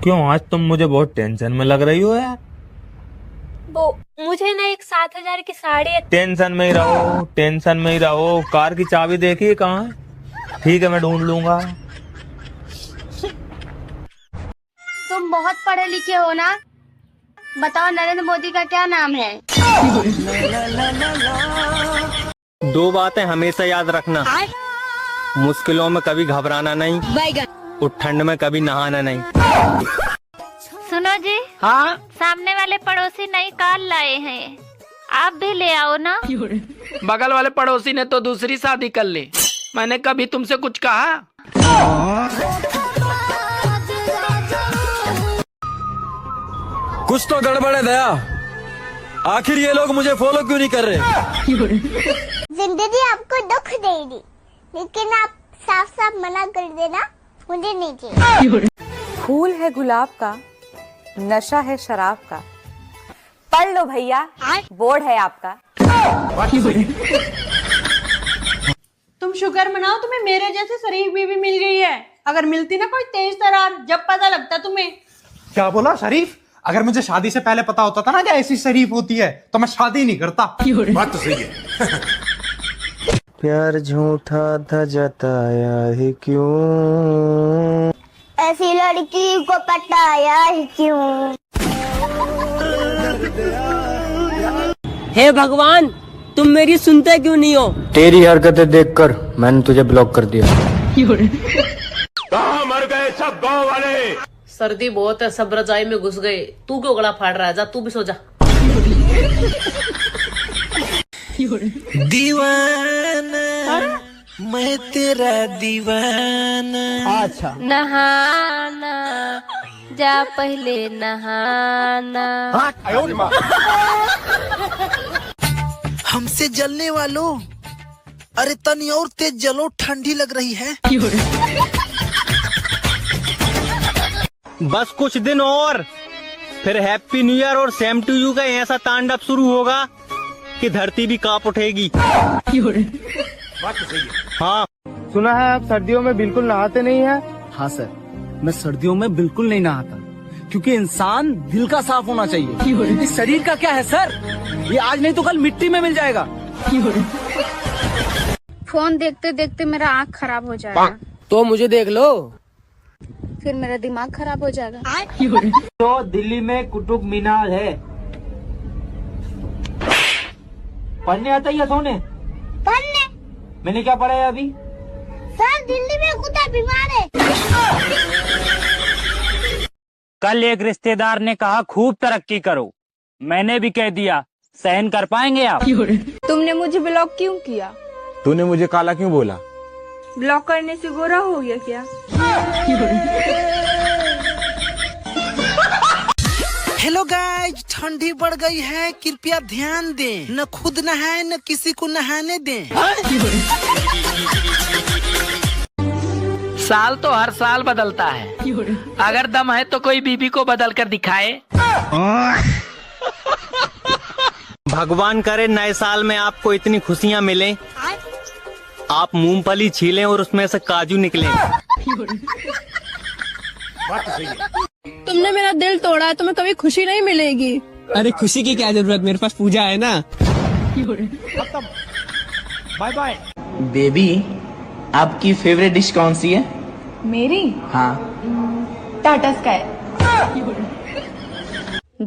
क्यों आज तुम मुझे बहुत टेंशन में लग रही हो यार? वो मुझे ना एक 7,000 की साड़ी। टेंशन में ही रहो, टेंशन में ही रहो। कार की चाबी देखिए कहाँ है? ठीक है मैं ढूंढ लूंगा। तुम बहुत पढ़े लिखे हो ना, बताओ नरेंद्र मोदी का क्या नाम है? दो बातें हमेशा याद रखना, मुश्किलों में कभी घबराना नहीं और ठंड में कभी नहाना नहीं। सुनो जी। हाँ। सामने वाले पड़ोसी नई कार लाए हैं, आप भी ले आओ ना। बगल वाले पड़ोसी ने तो दूसरी शादी कर ली, मैंने कभी तुमसे कुछ कहा? कुछ तो गड़बड़ है दया, आखिर ये लोग मुझे फॉलो क्यों नहीं कर रहे? जिंदगी आपको दुख देगी, लेकिन आप साफ साफ मना कर देना, मुझे नहीं चाहिए। फूल है गुलाब का, नशा है शराब का, पढ़ लो भैया, बोर्ड है आपका। तुम शुक्र मनाओ तुम्हें मेरे जैसे शरीफ बीवी मिल गई है। अगर मिलती ना कोई तेज तरार, जब पता लगता तुम्हें। क्या बोला शरीफ? अगर मुझे शादी से पहले पता होता था ना कि ऐसी शरीफ होती है तो मैं शादी नहीं करता। बात तो सही है। प्यार झूठा था जताया है क्यों, ऐसी लड़की को पटाया है क्यों? हे भगवान, तुम मेरी सुनते क्यों नहीं हो? तेरी हरकतें देखकर मैंने तुझे ब्लॉक कर दिया। कहाँ मर गए सब गांव वाले? सर्दी बहुत है, सब रजाई में घुस गए। तू क्यों गला फाड़ रहा है? जा तू भी सो जा। दीवाना मैं तेरा दीवाना। अच्छा। नहाना जा पहले नहाना। हमसे जलने वालों, अरे तनी और तेज जलो, ठंडी लग रही है। बस कुछ दिन और फिर हैप्पी न्यू ईयर और सेम टू यू का ऐसा तांडव शुरू होगा कि धरती भी कांप उठेगी। हाँ, सुना है आप सर्दियों में बिल्कुल नहाते नहीं हैं? हाँ सर, मैं सर्दियों में बिल्कुल नहीं नहाता, क्योंकि इंसान दिल का साफ होना चाहिए। इस शरीर का क्या है सर, ये आज नहीं तो कल मिट्टी में मिल जाएगा। फोन देखते देखते मेरा आँख खराब हो जाएगा, तो मुझे देख लो, फिर मेरा दिमाग खराब हो जाएगा। तो दिल्ली में कुतुब मीनार है, पढ़ने आता है या सोने? पढ़ने। मैंने क्या पढ़ा है अभी? सर दिल्ली में कुत्ता बीमार है। कल एक रिश्तेदार ने कहा खूब तरक्की करो, मैंने भी कह दिया सहन कर पाएंगे आप? तुमने मुझे ब्लॉक क्यों किया? तूने मुझे काला क्यों बोला? ब्लॉक करने से गोरा हो गया क्या? हेलो गाइज, ठंडी बढ़ गई है, कृपया ध्यान दें, न खुद नहाए न किसी को नहाने दें। साल तो हर साल बदलता है, अगर दम है तो कोई बीबी को बदल कर दिखाए। भगवान करे नए साल में आपको इतनी खुशियाँ मिलें, आप मूंगफली छीलें और उसमें से काजू निकलें। तुमने मेरा दिल तोड़ा है, तुम्हें कभी खुशी नहीं मिलेगी। अरे खुशी की क्या जरूरत, मेरे पास पूजा है ना। Bye bye. बेबी, आपकी फेवरेट डिश कौन सी है? मेरी? हाँ। टाटा स्काई।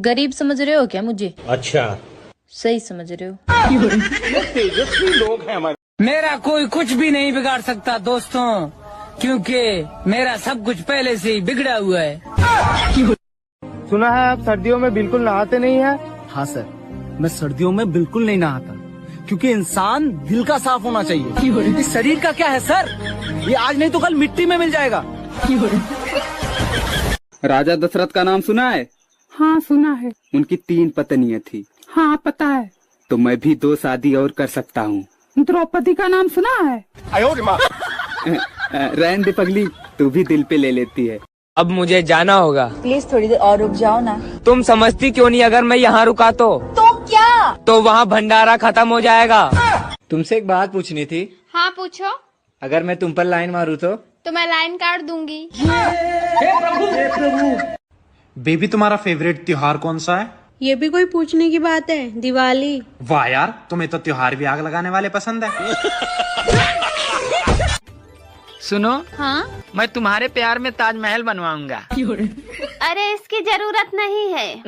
गरीब समझ रहे हो क्या मुझे? अच्छा, सही समझ रहे हो। तेजस्वी लोग हैं हमारे। मेरा कोई कुछ भी नहीं बिगाड़ सकता दोस्तों, क्योंकि मेरा सब कुछ पहले से ही बिगड़ा हुआ है। सुना है आप सर्दियों में बिल्कुल नहाते नहीं हैं? हाँ सर, मैं सर्दियों में बिल्कुल नहीं नहाता, क्योंकि इंसान दिल का साफ होना चाहिए। इस शरीर का क्या है सर, ये आज नहीं तो कल मिट्टी में मिल जाएगा। राजा दशरथ का नाम सुना है? हाँ सुना है। उनकी 3 पत्नियां थी। हाँ पता है। तो मैं भी 2 शादी और कर सकता हूँ। द्रौपदी का नाम सुना है? रहने दे पगली, तू भी दिल पे ले लेती है। अब मुझे जाना होगा। प्लीज थोड़ी देर और रुक जाओ ना। तुम समझती क्यों नहीं, अगर मैं यहाँ रुका तो क्या? तो वहाँ भंडारा खत्म हो जाएगा। तुमसे एक बात पूछनी थी। हाँ पूछो। अगर मैं तुम पर लाइन मारूं तो मैं लाइन काट दूंगी। बेबी तुम्हारा फेवरेट त्योहार कौन सा है? ये भी कोई पूछने की बात है? दिवाली। वाह यार, तुम्हें तो त्योहार भी आग लगाने वाले पसंद है। सुनो, हाँ? मैं तुम्हारे प्यार में ताजमहल बनवाऊंगा। अरे इसकी जरूरत नहीं है।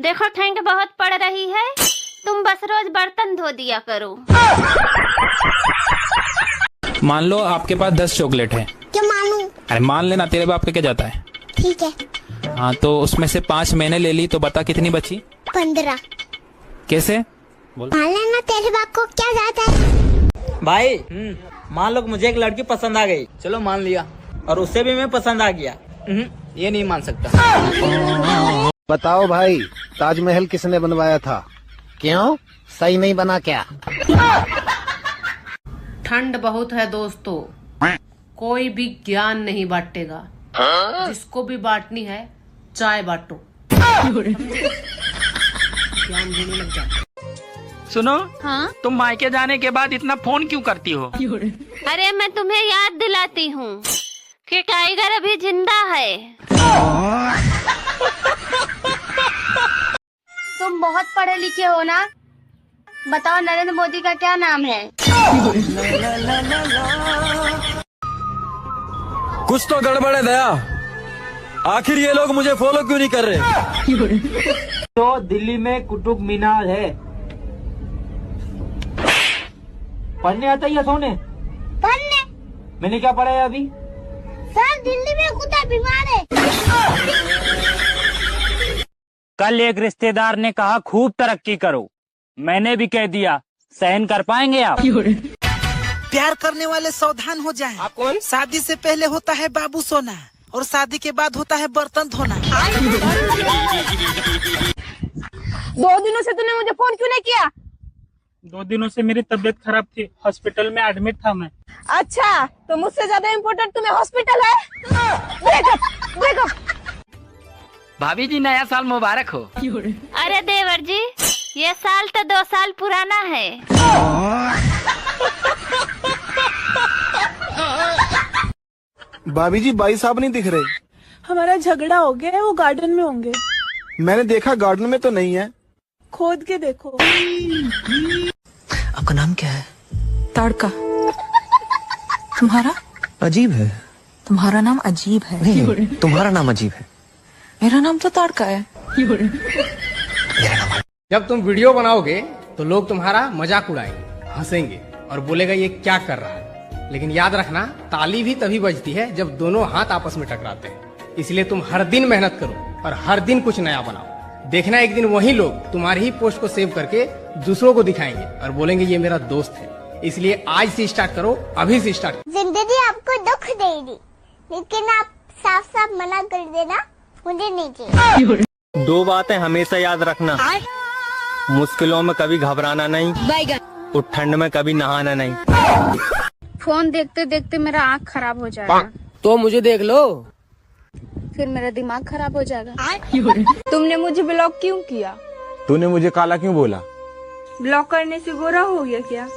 देखो ठंड बहुत पड़ रही है, तुम बस रोज बर्तन धो दिया करो। मान लो आपके पास 10 चॉकलेट है। क्या मानूं? अरे मान लेना, तेरे बाप के क्या जाता है। ठीक है। हाँ तो उसमें से 5 मैंने ले ली, तो बता कितनी बची? 15। कैसे? मान लेना, तेरे बाप को क्या जाता है। भाई मान लो कि मुझे एक लड़की पसंद आ गई, चलो मान लिया, और उससे भी मैं पसंद आ गया, ये नहीं मान सकता। बताओ भाई, ताजमहल किसने बनवाया था? क्यों, सही नहीं बना क्या? ठंड बहुत है दोस्तों, कोई भी ज्ञान नहीं बांटेगा। जिसको भी बांटनी है चाय बांटो। ज्ञान देने लग जाओ। सुनो, हाँ? तुम मायके जाने के बाद इतना फोन क्यों करती हो? अरे मैं तुम्हें याद दिलाती हूँ कि टाइगर अभी जिंदा है। तुम बहुत पढ़े लिखे हो ना? बताओ नरेंद्र मोदी का क्या नाम है? कुछ तो गड़बड़ है दया। आखिर ये लोग मुझे फॉलो क्यों नहीं कर रहे? तो दिल्ली में कुतुब मीनार है। पढ़ने आता ही है सोने? पढ़ने? मैंने क्या पढ़ा है अभी? सर दिल्ली में कुत्ता बीमार है। कल एक रिश्तेदार ने कहा खूब तरक्की करो, मैंने भी कह दिया, सहन कर पाएंगे आप? प्यार करने वाले सावधान हो जाएं। आप कौन? शादी से पहले होता है बाबू सोना और शादी के बाद होता है बर्तन धोना। 2 दिनों से तूने मुझे फोन क्यों नहीं किया? 2 दिनों से मेरी तबीयत खराब थी, हॉस्पिटल में एडमिट था मैं। अच्छा, तो मुझसे ज्यादा इम्पोर्टेंट तुम्हें हॉस्पिटल है? ब्रेकअप। भाभी जी, नया साल मुबारक हो। अरे देवर जी, ये साल तो 2 साल पुराना है। भाभी जी, भाई साहब नहीं दिख रहे। हमारा झगड़ा हो गया है, वो गार्डन में होंगे। मैंने देखा गार्डन में तो नहीं है। खोद के देखो। आपका नाम क्या है? ताड़का। तुम्हारा? अजीब है। तुम्हारा नाम अजीब है। नहीं, तुम्हारा नाम अजीब है। मेरा नाम तो ताड़का है। जब तुम वीडियो बनाओगे तो लोग तुम्हारा मजाक उड़ाएंगे, हंसेंगे और बोलेगा ये क्या कर रहा है। लेकिन याद रखना, ताली भी तभी बजती है जब दोनों हाथ आपस में टकराते हैं। इसलिए तुम हर दिन मेहनत करो और हर दिन कुछ नया बनाओ। देखना, एक दिन वही लोग तुम्हारी ही पोस्ट को सेव करके दूसरों को दिखाएंगे और बोलेंगे ये मेरा दोस्त है। इसलिए आज से स्टार्ट करो, अभी से स्टार्ट। जिंदगी आपको दुख देगी, लेकिन आप साफ साफ मना कर देना, मुझे नहीं चाहिए। 2 बातें हमेशा याद रखना, मुश्किलों में कभी घबराना नहीं, और ठंड में कभी नहाना नहीं। फोन देखते देखते मेरा आँख खराब हो जाएगा। तो मुझे देख लो, फिर मेरा दिमाग खराब हो जाएगा। तुमने मुझे ब्लॉक क्यों किया? तूने मुझे काला क्यों बोला? ब्लॉक करने से गोरा हो गया क्या?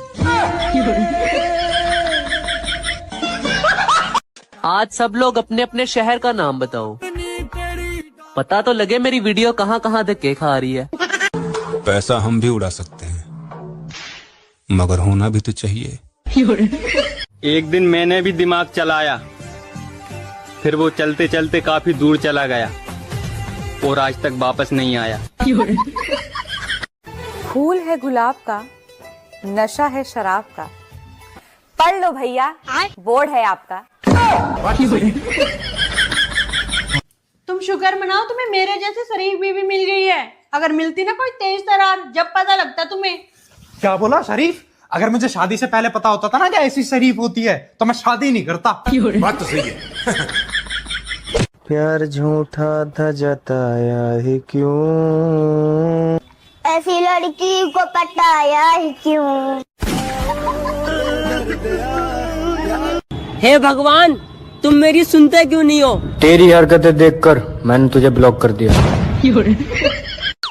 आज सब लोग अपने अपने शहर का नाम बताओ, पता तो लगे मेरी वीडियो कहाँ कहाँ धक्के खा रही है। पैसा हम भी उड़ा सकते हैं, मगर होना भी तो चाहिए। एक दिन मैंने भी दिमाग चलाया, फिर वो चलते चलते काफी दूर चला गया और आज तक वापस नहीं आया। फूल है गुलाब का, नशा है शराब का। पढ़ लो भैया, बोर्ड है आपका। तुम शुक्र मनाओ तुम्हें मेरे जैसे शरीफ बीवी मिल गई है। अगर मिलती ना कोई तेज तरार, जब पता लगता तुम्हें। क्या बोला शरीफ? अगर मुझे शादी से पहले पता होता था ना कि ऐसी शरीफ होती है तो मैं शादी नहीं करता। बात तो सही है। प्यार झूठा था जताया ही क्यों, ऐसी लड़की को पटाया ही क्यों। हे भगवान, तुम मेरी सुनते क्यों नहीं हो? तेरी हरकतें देखकर मैंने तुझे ब्लॉक कर दिया।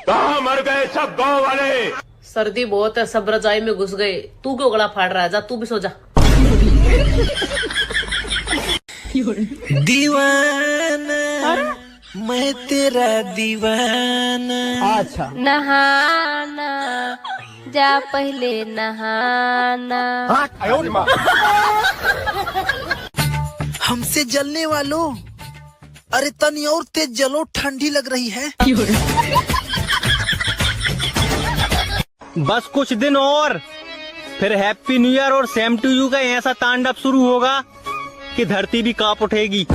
कहाँ मर गए सब गांव वाले? सर्दी बहुत है, सब रजाई में घुस गए। तू क्यों गला फाड़ रहा है? जा तू भी सो जा। दीवाना मैं तेरा दीवाना। अच्छा नहाना जा पहले नहाना। हमसे जलने वालों, अरे तनी और तेज जलो, ठंडी लग रही है। बस कुछ दिन और, फिर हैप्पी न्यू ईयर और सेम टू यू का ऐसा तांडव शुरू होगा कि धरती भी कांप उठेगी।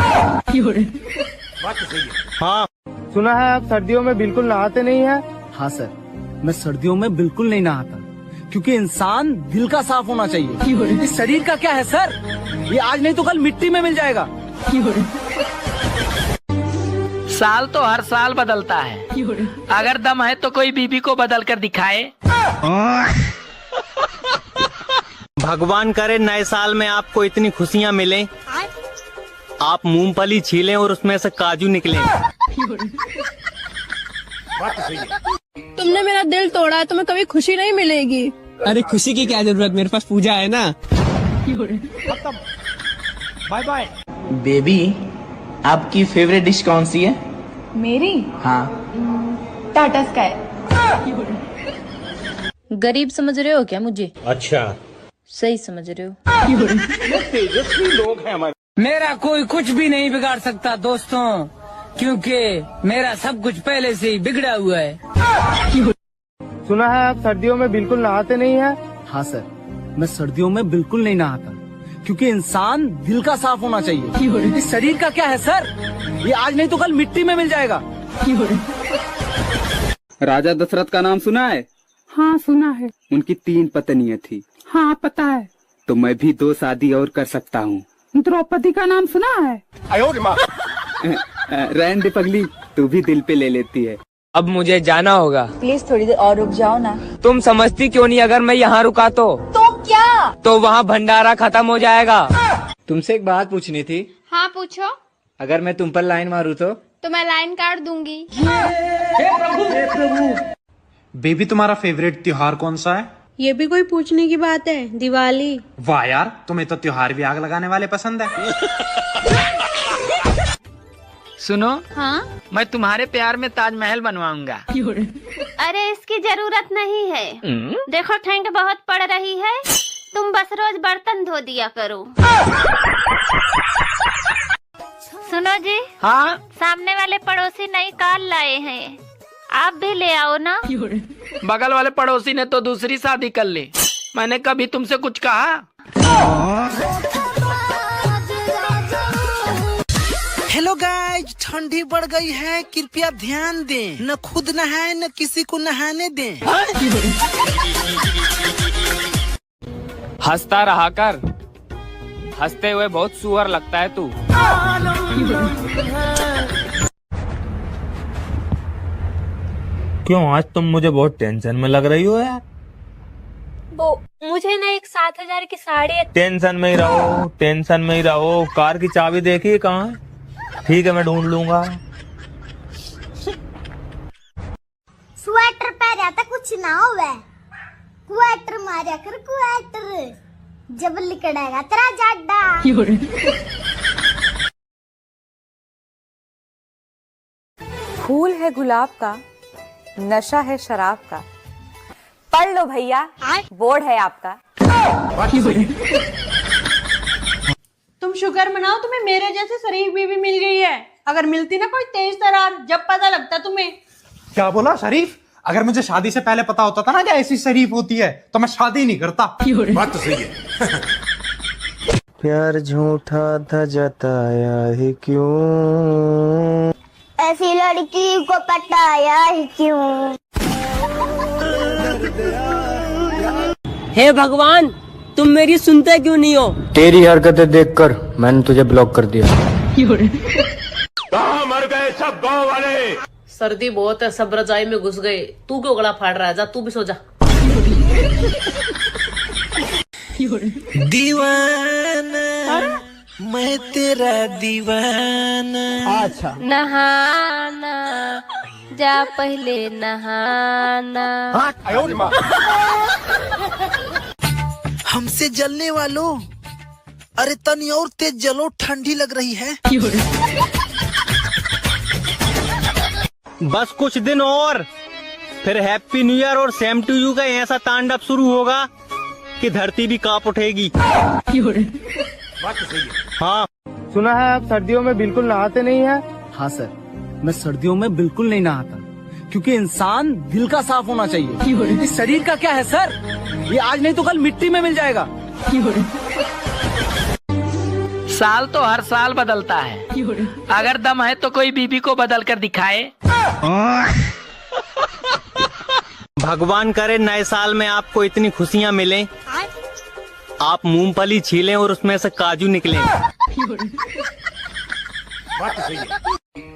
हाँ, सुना है आप सर्दियों में बिल्कुल नहाते नहीं हैं? हाँ सर, मैं सर्दियों में बिल्कुल नहीं नहाता, क्योंकि इंसान दिल का साफ होना चाहिए। इस शरीर का क्या है सर, ये आज नहीं तो कल मिट्टी में मिल जाएगा। साल तो हर साल बदलता है, अगर दम है तो कोई बीबी को बदल कर दिखाए। भगवान करे नए साल में आपको इतनी खुशियाँ मिलें, आप मूंगफली छीलें और उसमें से काजू निकलें। तुमने मेरा दिल तोड़ा है, तुम्हें कभी खुशी नहीं मिलेगी। अरे खुशी की क्या जरूरत, मेरे पास पूजा है ना। Bye bye. बेबी, आपकी फेवरेट डिश कौन सी है? मेरी? हाँ। टाटा स्काई। गरीब समझ रहे हो क्या मुझे? अच्छा, सही समझ रहे हो। तेजस्वी लोग हैं हमारे। मेरा कोई कुछ भी नहीं बिगाड़ सकता दोस्तों, क्योंकि मेरा सब कुछ पहले से ही बिगड़ा हुआ है। सुना है आप सर्दियों में बिल्कुल नहाते नहीं हैं? हाँ सर, मैं सर्दियों में बिल्कुल नहीं नहाता, क्योंकि इंसान दिल का साफ होना चाहिए। इस शरीर का क्या है सर, ये आज नहीं तो कल मिट्टी में मिल जाएगा। राजा दशरथ का नाम सुना है? हाँ सुना है। उनकी 3 पत्नियां थी। हाँ पता है। तो मैं भी 2 शादी और कर सकता हूँ। द्रौपदी का नाम सुना है? रहने दे पगली, तू भी दिल पे ले लेती है। अब मुझे जाना होगा। प्लीज थोड़ी देर और रुक जाओ ना। तुम समझती क्यों नहीं, अगर मैं यहाँ रुका तो क्या? तो वहाँ भंडारा खत्म हो जाएगा। तुमसे एक बात पूछनी थी। हाँ पूछो। अगर मैं तुम पर लाइन मारूं तो मैं लाइन काट दूंगी। बेबी, तुम्हारा फेवरेट त्योहार कौन सा है? ये भी कोई पूछने की बात है? दिवाली। वाह यार, तुम्हें तो त्योहार भी आग लगाने वाले पसंद है। सुनो, हाँ? मैं तुम्हारे प्यार में ताजमहल बनवाऊंगा। अरे इसकी जरूरत नहीं है। देखो ठंड बहुत पड़ रही है, तुम बस रोज बर्तन धो दिया करो। सुनो जी। हाँ? सामने वाले पड़ोसी नई कार लाए हैं, आप भी ले आओ ना। बगल वाले पड़ोसी ने तो दूसरी शादी कर ली, मैंने कभी तुमसे कुछ कहा? हेलो गाइज, ठंडी बढ़ गई है, कृपया ध्यान दें, न खुद नहाए न किसी को नहाने दें। हंसता रहा कर, हंसते हुए बहुत सुअर लगता है तू। क्यों आज तुम मुझे बहुत टेंशन में लग रही हो यार? वो मुझे ना एक 7,000 की साड़ी। टेंशन में ही रहो, टेंशन में ही रहो। कार की चाबी देखिए कहाँ है? ठीक है, मैं ढूंढ लूंगा। स्वेटर पहना था कुछ ना होवे, क्वेटर मारा कर क्वेटर, जब लिकड़ेगा तेरा जाडा। फूल है गुलाब का, नशा है शराब का। पढ़ लो भैया, बोर्ड है आपका। तुम शुक्र मनाओ तुम्हें मेरे जैसे शरीफ बीवी मिल गई है। अगर मिलती ना कोई तेज तरार, जब पता लगता तुम्हें। क्या बोला शरीफ? अगर मुझे शादी से पहले पता होता था ना कि ऐसी शरीफ होती है तो मैं शादी नहीं करता। बात तो सही है। प्यार झूठा था जताया ही क्यों, ऐसी लड़की को पटाया ही क्यों। हे भगवान, तुम मेरी सुनते क्यों नहीं हो? तेरी हरकतें देखकर मैंने तुझे ब्लॉक कर दिया। कहाँ मर गए सब गांव वाले? सर्दी बहुत है, सब रजाई में घुस गए। तू क्यों गला फाड़ रहा है? जा तू भी सो जा। दीवाना मैं तेरा दीवाना। नहाना जा पहले नहाना। हमसे जलने वालों, अरे तनी और तेज जलो, ठंडी लग रही है। बस कुछ दिन और, फिर हैप्पी न्यू ईयर और सेम टू यू का ऐसा तांडव शुरू होगा कि धरती भी कांप उठेगी। हाँ, सुना है आप सर्दियों में बिल्कुल नहाते नहीं हैं? हाँ सर, मैं सर्दियों में बिल्कुल नहीं नहाता, क्योंकि इंसान दिल का साफ होना चाहिए। इस शरीर का क्या है सर, ये आज नहीं तो कल मिट्टी में मिल जाएगा। साल तो हर साल बदलता है, अगर दम है तो कोई बीबी को बदल कर दिखाए। भगवान करे नए साल में आपको इतनी खुशियाँ मिलें, आप मूंगफली छीलें और उसमें से काजू निकलें।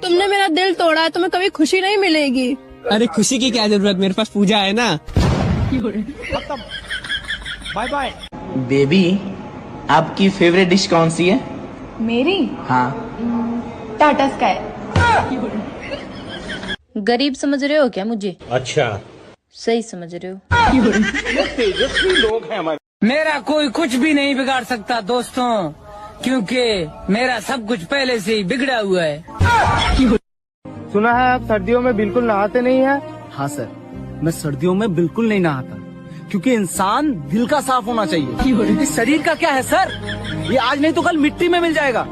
तुमने मेरा दिल तोड़ा है, तुम्हें कभी खुशी नहीं मिलेगी। अरे खुशी की क्या जरूरत, मेरे पास पूजा है ना। Bye bye. बेबी, आपकी फेवरेट डिश कौन सी है? मेरी हाँ। टाटा स्काई। गरीब समझ रहे हो क्या मुझे? अच्छा, सही समझ रहे हो। तेजस्वी लोग हैं हमारे। मेरा कोई कुछ भी नहीं बिगाड़ सकता दोस्तों, क्योंकि मेरा सब कुछ पहले से ही बिगड़ा हुआ है। सुना है आप सर्दियों में बिल्कुल नहाते नहीं हैं? हाँ सर, मैं सर्दियों में बिल्कुल नहीं नहाता, क्योंकि इंसान दिल का साफ होना चाहिए। इस शरीर का क्या है सर, ये आज नहीं तो कल मिट्टी में मिल जाएगा।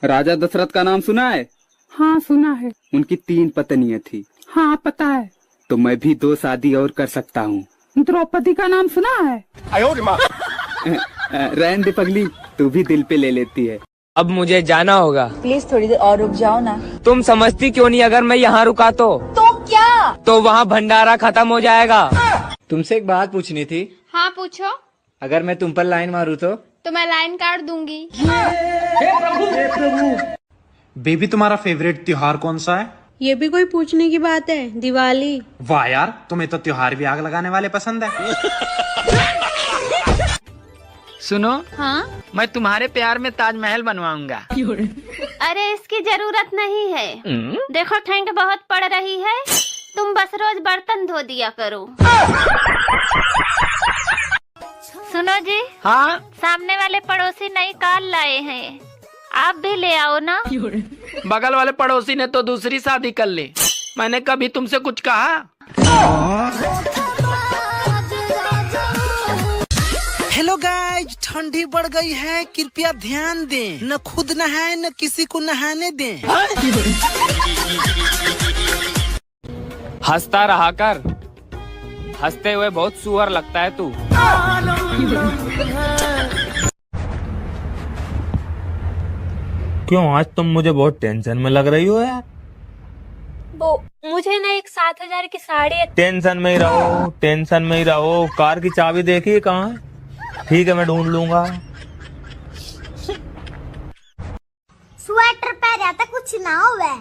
राजा दशरथ का नाम सुना है? हाँ सुना है। उनकी 3 पत्नियां थी। हाँ पता है। तो मैं भी 2 शादी और कर सकता हूँ। द्रौपदी का नाम सुना है? रहने दे पगली, तू भी दिल पे ले लेती है। अब मुझे जाना होगा। प्लीज थोड़ी देर और रुक जाओ ना। तुम समझती क्यों नहीं, अगर मैं यहाँ रुका तो क्या? तो वहाँ भंडारा खत्म हो जाएगा। तुमसे एक बात पूछनी थी। हाँ पूछो। अगर मैं तुम पर लाइन मारूं तो मैं लाइन काट दूंगी। बेबी, तुम्हारा फेवरेट त्योहार कौन सा है? ये भी कोई पूछने की बात है? दिवाली। वाह यार, तुम्हें तो त्योहार भी आग लगाने वाले पसंद है। सुनो, हाँ? मैं तुम्हारे प्यार में ताजमहल बनवाऊंगा। अरे इसकी जरूरत नहीं है। देखो ठंड बहुत पड़ रही है, तुम बस रोज बर्तन धो दिया करो। सुनो जी। हाँ? सामने वाले पड़ोसी नई कार लाए हैं, आप भी ले आओ ना। बगल वाले पड़ोसी ने तो दूसरी शादी कर ली, मैंने कभी तुमसे कुछ कहा? हेलो गाइज, ठंडी बढ़ गई है, कृपया ध्यान दें, न खुद नहाए न किसी को नहाने दें। हंसता रहा कर, हंसते हुए बहुत सुअर लगता है तू। क्यों आज तुम मुझे बहुत टेंशन में लग रही हो यार? वो मुझे ना एक 7,000 की साड़ी। टेंशन में ही रहो, टेंशन में ही रहो। कार की चाबी देखिए कहाँ है? ठीक है, मैं ढूंढ लूंगा। स्वेटर पहना था कुछ ना हो वै,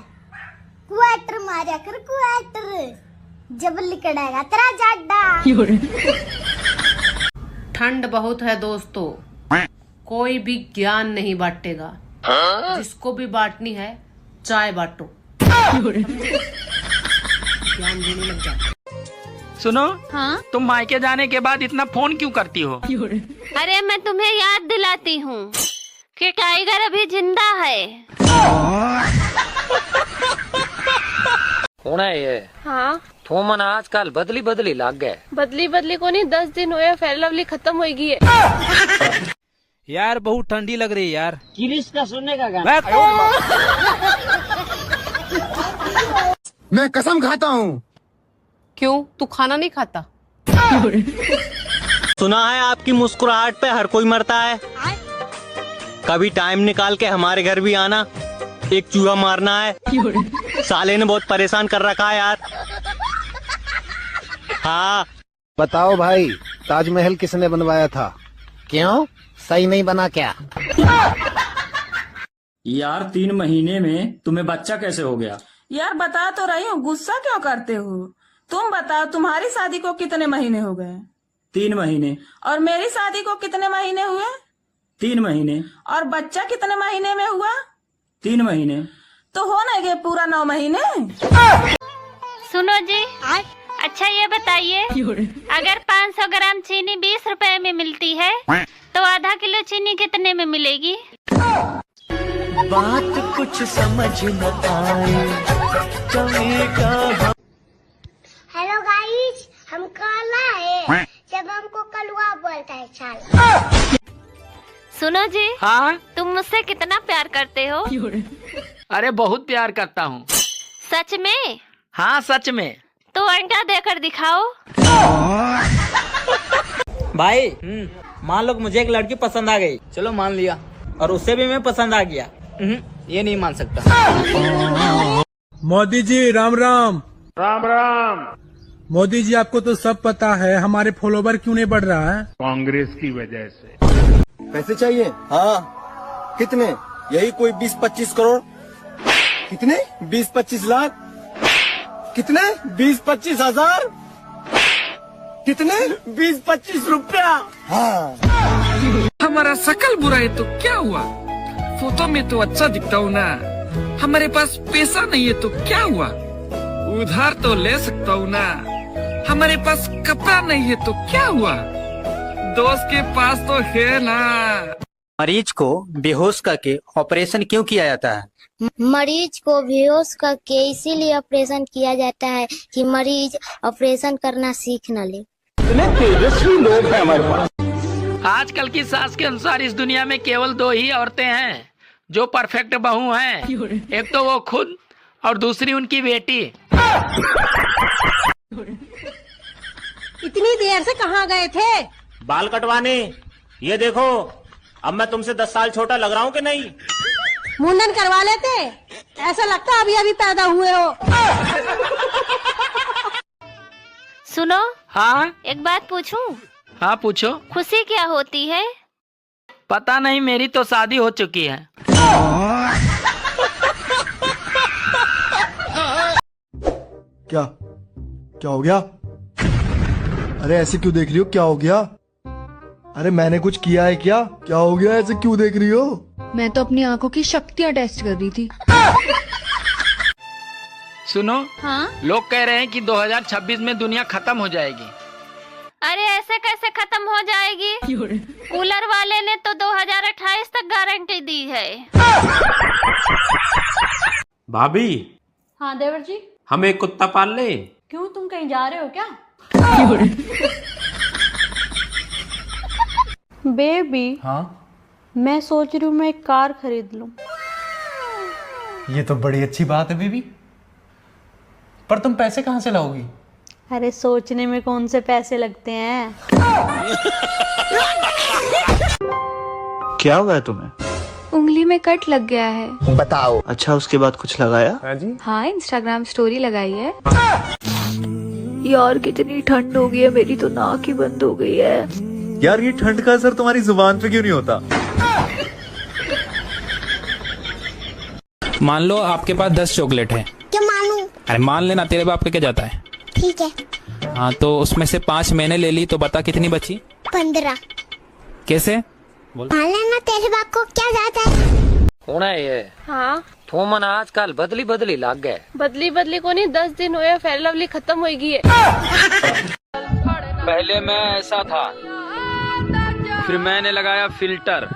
क्वेटर मारा कर क्वेटर, जब लिकड़ेगा तेरा जाडा। ठंड बहुत है दोस्तों, कोई भी ज्ञान नहीं बांटेगा। जिसको भी बांटनी है चाय बांटो। ज्ञान देने लग जाओ। सुनो, हाँ? तुम मायके जाने के बाद इतना फोन क्यों करती हो? अरे मैं तुम्हें याद दिलाती हूँ कि टाइगर अभी जिंदा है। कौन है ये? हाँ थोमन आजकल बदली बदली लग गए। बदली को नहीं, 10 दिन हुए, फेयर लवली खत्म होगी है। यार बहुत ठंडी लग रही है यार। किरिश का सुनने का गाना। मैं कसम खाता हूँ। क्यों, तू खाना नहीं खाता? सुना है आपकी मुस्कुराहट पे हर कोई मरता है। कभी टाइम निकाल के हमारे घर भी आना, एक चूहा मारना है। साले ने बहुत परेशान कर रखा है यार। हाँ बताओ भाई, ताजमहल किसने बनवाया था? क्यों, सही नहीं बना क्या? यार 3 महीने में तुम्हें बच्चा कैसे हो गया? यार बता तो रही हूँ, गुस्सा क्यों करते हो? तुम बताओ, तुम्हारी शादी को कितने महीने हो गए? 3 महीने। और मेरी शादी को कितने महीने हुए? 3 महीने। और बच्चा कितने महीने में हुआ? 3 महीने। तो हो ना ये पूरा 9 महीने। सुनो जी, अच्छा ये बताइए, अगर 500 ग्राम चीनी 20 रुपए में मिलती है तो आधा किलो चीनी कितने में मिलेगी? बात कुछ समझ न आए, हेलो गाइस, हम काला है जब हमको कलवा बोलता है साला। सुनो जी, हाँ तुम मुझसे कितना प्यार करते हो? अरे बहुत प्यार करता हूँ। सच में? हाँ सच में। तो अंडा देकर दिखाओ। भाई मान लो कि मुझे एक लड़की पसंद आ गई। चलो मान लिया, और उससे भी मैं पसंद आ गया। ये नहीं मान सकता। मोदी जी राम राम। राम राम। मोदी जी आपको तो सब पता है, हमारे फॉलोवर क्यों नहीं बढ़ रहा है? कांग्रेस की वजह से। पैसे चाहिए? हाँ। कितने? यही कोई 20-25 करोड़। कितने? 20-25 लाख। कितने? 20-25 हजार। कितने? 20-25 रुपया। हाँ। हमारा शकल बुरा है तो क्या हुआ, फोटो में तो अच्छा दिखता हूँ ना। हमारे पास पैसा नहीं है तो क्या हुआ, उधार तो ले सकता हूँ ना। हमारे पास कपड़ा नहीं है तो क्या हुआ, दोस्त के पास तो है ना। मरीज को बेहोश करके ऑपरेशन क्यों किया जाता है? मरीज को बेहोश करके इसीलिए ऑपरेशन किया जाता है कि मरीज ऑपरेशन करना सीख न ले। तेजस्वी लोग हैं हमारे पास। आजकल की सास के अनुसार इस दुनिया में केवल 2 ही औरतें हैं जो परफेक्ट बहू हैं। एक तो वो खुद और दूसरी उनकी बेटी। इतनी देर से कहाँ गए थे? बाल कटवाने। ये देखो, अब मैं तुमसे 10 साल छोटा लग रहा हूँ कि नहीं? मुंडन करवा लेते, ऐसा लगता अभी अभी पैदा हुए हो। सुनो, हाँ एक बात पूछूं? हाँ पूछो। खुशी क्या होती है? पता नहीं, मेरी तो शादी हो चुकी है। क्या क्या हो गया? अरे ऐसे क्यों देख रही हो? क्या हो गया? अरे मैंने कुछ किया है क्या? क्या हो गया? ऐसे क्यों देख रही हो? मैं तो अपनी आंखों की शक्तियाँ टेस्ट कर रही थी। सुनो, हाँ? लोग कह रहे हैं कि 2026 में दुनिया खत्म हो जाएगी। अरे ऐसे कैसे खत्म हो जाएगी? कूलर वाले ने तो 2028 तक गारंटी दी है। भाभी, हाँ देवर जी। हम एक कुत्ता पाल ले? क्यों, तुम कहीं जा रहे हो क्या? बेबी। हाँ मैं सोच रही हूँ मैं एक कार खरीद लूं। ये तो बड़ी अच्छी बात है बेबी, पर तुम पैसे कहाँ से लाओगी? अरे सोचने में कौन से पैसे लगते हैं। क्या हुआ है तुम्हें? उंगली में कट लग गया है। बताओ। अच्छा, उसके बाद कुछ लगाया? हाँ जी। हाँ, इंस्टाग्राम स्टोरी लगाई है। यार कितनी ठंड हो गई है, मेरी तो नाक ही बंद हो गई है। यार ये ठंड का असर तुम्हारी जुबान पे क्यों नहीं होता? मान लो आपके पास 10 चॉकलेट है। क्या मानूं? अरे मान लेना, तेरे बाप पे क्या जाता है। ठीक है। हाँ, तो उसमें से 5 मैंने ले ली, तो बता कितनी बची? 15। कैसे? मान लेना, तेरे बाप को क्या जाता है। होना ये। हाँ तो मन आजकल बदली लाग गए। बदली को नहीं, 10 दिन हुए फेयर लवली खत्म हो गई है। पहले मैं ऐसा था, फिर मैंने लगाया फिल्टर,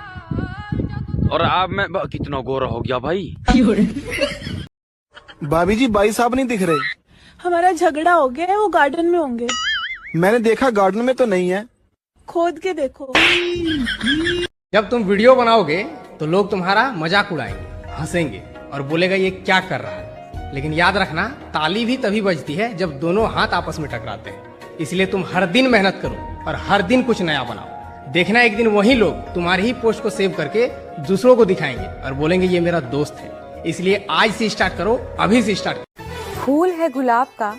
और अब मैं कितना गोरा हो गया भाई। भाभी जी, भाई साहब नहीं दिख रहे। हमारा झगड़ा हो गया है, वो गार्डन में होंगे। मैंने देखा गार्डन में तो नहीं है। खोद के देखो। जब तुम वीडियो बनाओगे तो लोग तुम्हारा मजाक उड़ाएंगे, हंसेंगे और बोलेगा ये क्या कर रहा है। लेकिन याद रखना, ताली भी तभी बजती है जब दोनों हाथ आपस में टकराते हैं। इसलिए तुम हर दिन मेहनत करो और हर दिन कुछ नया बनाओ। देखना एक दिन वही लोग तुम्हारी ही पोस्ट को सेव करके दूसरों को दिखाएंगे और बोलेंगे ये मेरा दोस्त है। इसलिए आज से स्टार्ट करो, अभी से स्टार्ट करो। फूल है गुलाब का,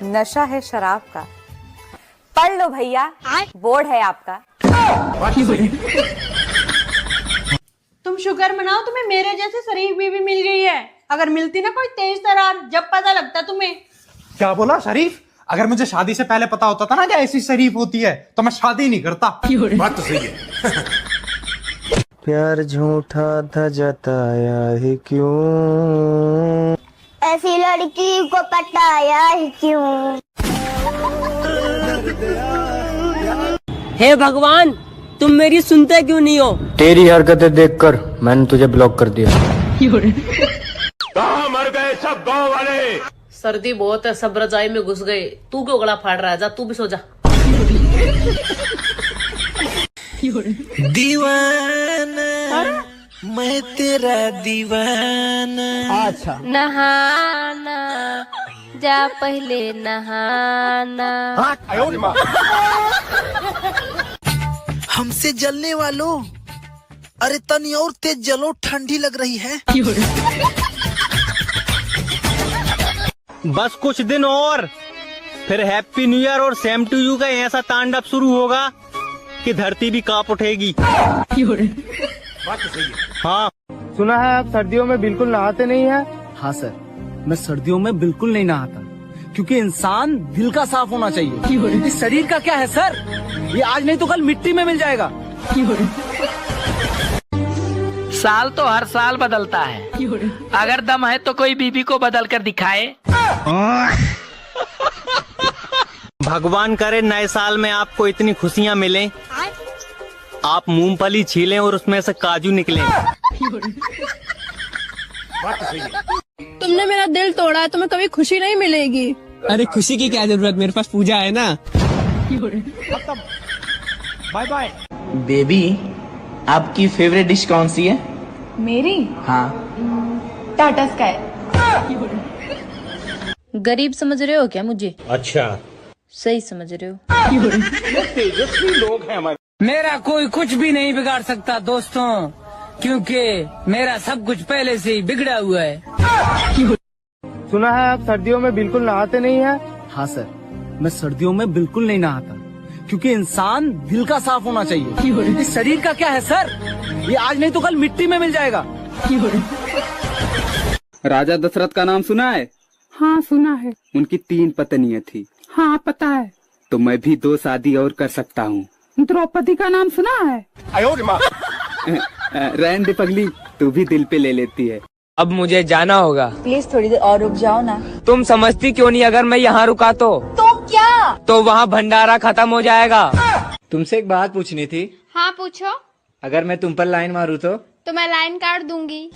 नशा है शराब का। पढ़ लो भैया, बोर्ड है आपका। तुम शुक्र मनाओ तुम्हें मेरे जैसे शरीफ बीवी मिल गई है। अगर मिलती ना कोई तेज तरार, जब पता लगता तुम्हें। क्या बोला शरीफ? अगर मुझे शादी से पहले पता होता था ना कि ऐसी शरीफ होती है तो मैं शादी नहीं करता। बात तो सही है। प्यार झूठा था जताया ही क्यों, ऐसी लड़की को पटाया ही क्यों। हे भगवान, तुम मेरी सुनते क्यों नहीं हो? तेरी हरकतें देखकर मैंने तुझे ब्लॉक कर दिया। कहाँ मर गए सब गांव वाले? सर्दी बहुत है, सब रजाई में घुस गए। तू क्यों गला फाड़ रहा है? जा तू भी सो जा। दीवाना मैं तेरा दीवाना। अच्छा। नहाना जा पहले नहाना। हमसे जलने वालों, अरे तनी और तेज जलो, ठंडी लग रही है। बस कुछ दिन और, फिर हैप्पी न्यू ईयर और सेम टू यू का ऐसा तांडव शुरू होगा कि धरती भी कांप उठेगी। हाँ, सुना है आप सर्दियों में बिल्कुल नहाते नहीं है? हाँ सर, मैं सर्दियों में बिल्कुल नहीं नहाता, क्योंकि इंसान दिल का साफ होना चाहिए। इस शरीर का क्या है सर, ये आज नहीं तो कल मिट्टी में मिल जाएगा। साल तो हर साल बदलता है, अगर दम है तो कोई बीबी को बदल कर दिखाए। भगवान करे नए साल में आपको इतनी खुशियाँ मिलें, आप मूंगफली छीलें और उसमें से काजू निकलें। तुमने मेरा दिल तोड़ा है, तुम्हें कभी खुशी नहीं मिलेगी। अरे खुशी की क्या जरूरत, मेरे पास पूजा है ना। Bye bye. बेबी, आपकी फेवरेट डिश कौन सी है? मेरी? हाँ। टाटा स्काई। गरीब समझ रहे हो क्या मुझे? अच्छा, सही समझ रहे हो। तेजस्वी लोग हैं हमारे। मेरा कोई कुछ भी नहीं बिगाड़ सकता दोस्तों, क्योंकि मेरा सब कुछ पहले से ही बिगड़ा हुआ है। सुना है आप सर्दियों में बिल्कुल नहाते नहीं है? हाँ सर, मैं सर्दियों में बिल्कुल नहीं नहाता, क्योंकि इंसान दिल का साफ होना चाहिए। इस शरीर का क्या है सर, ये आज नहीं तो कल मिट्टी में मिल जाएगा। राजा दशरथ का नाम सुना है? हाँ सुना है। उनकी 3 पत्नियां थी। हाँ पता है। तो मैं भी 2 शादी और कर सकता हूँ। द्रौपदी का नाम सुना है? रहने दे पगली, तू भी दिल पे ले लेती है। अब मुझे जाना होगा। प्लीज थोड़ी देर और रुक जाओ ना। तुम समझती क्यों नहीं, अगर मैं यहाँ रुका तो क्या? तो वहाँ भंडारा खत्म हो जाएगा। तुमसे एक बात पूछनी थी। हाँ पूछो। अगर मैं तुम पर लाइन मारूँ तो मैं लाइन काट दूंगी।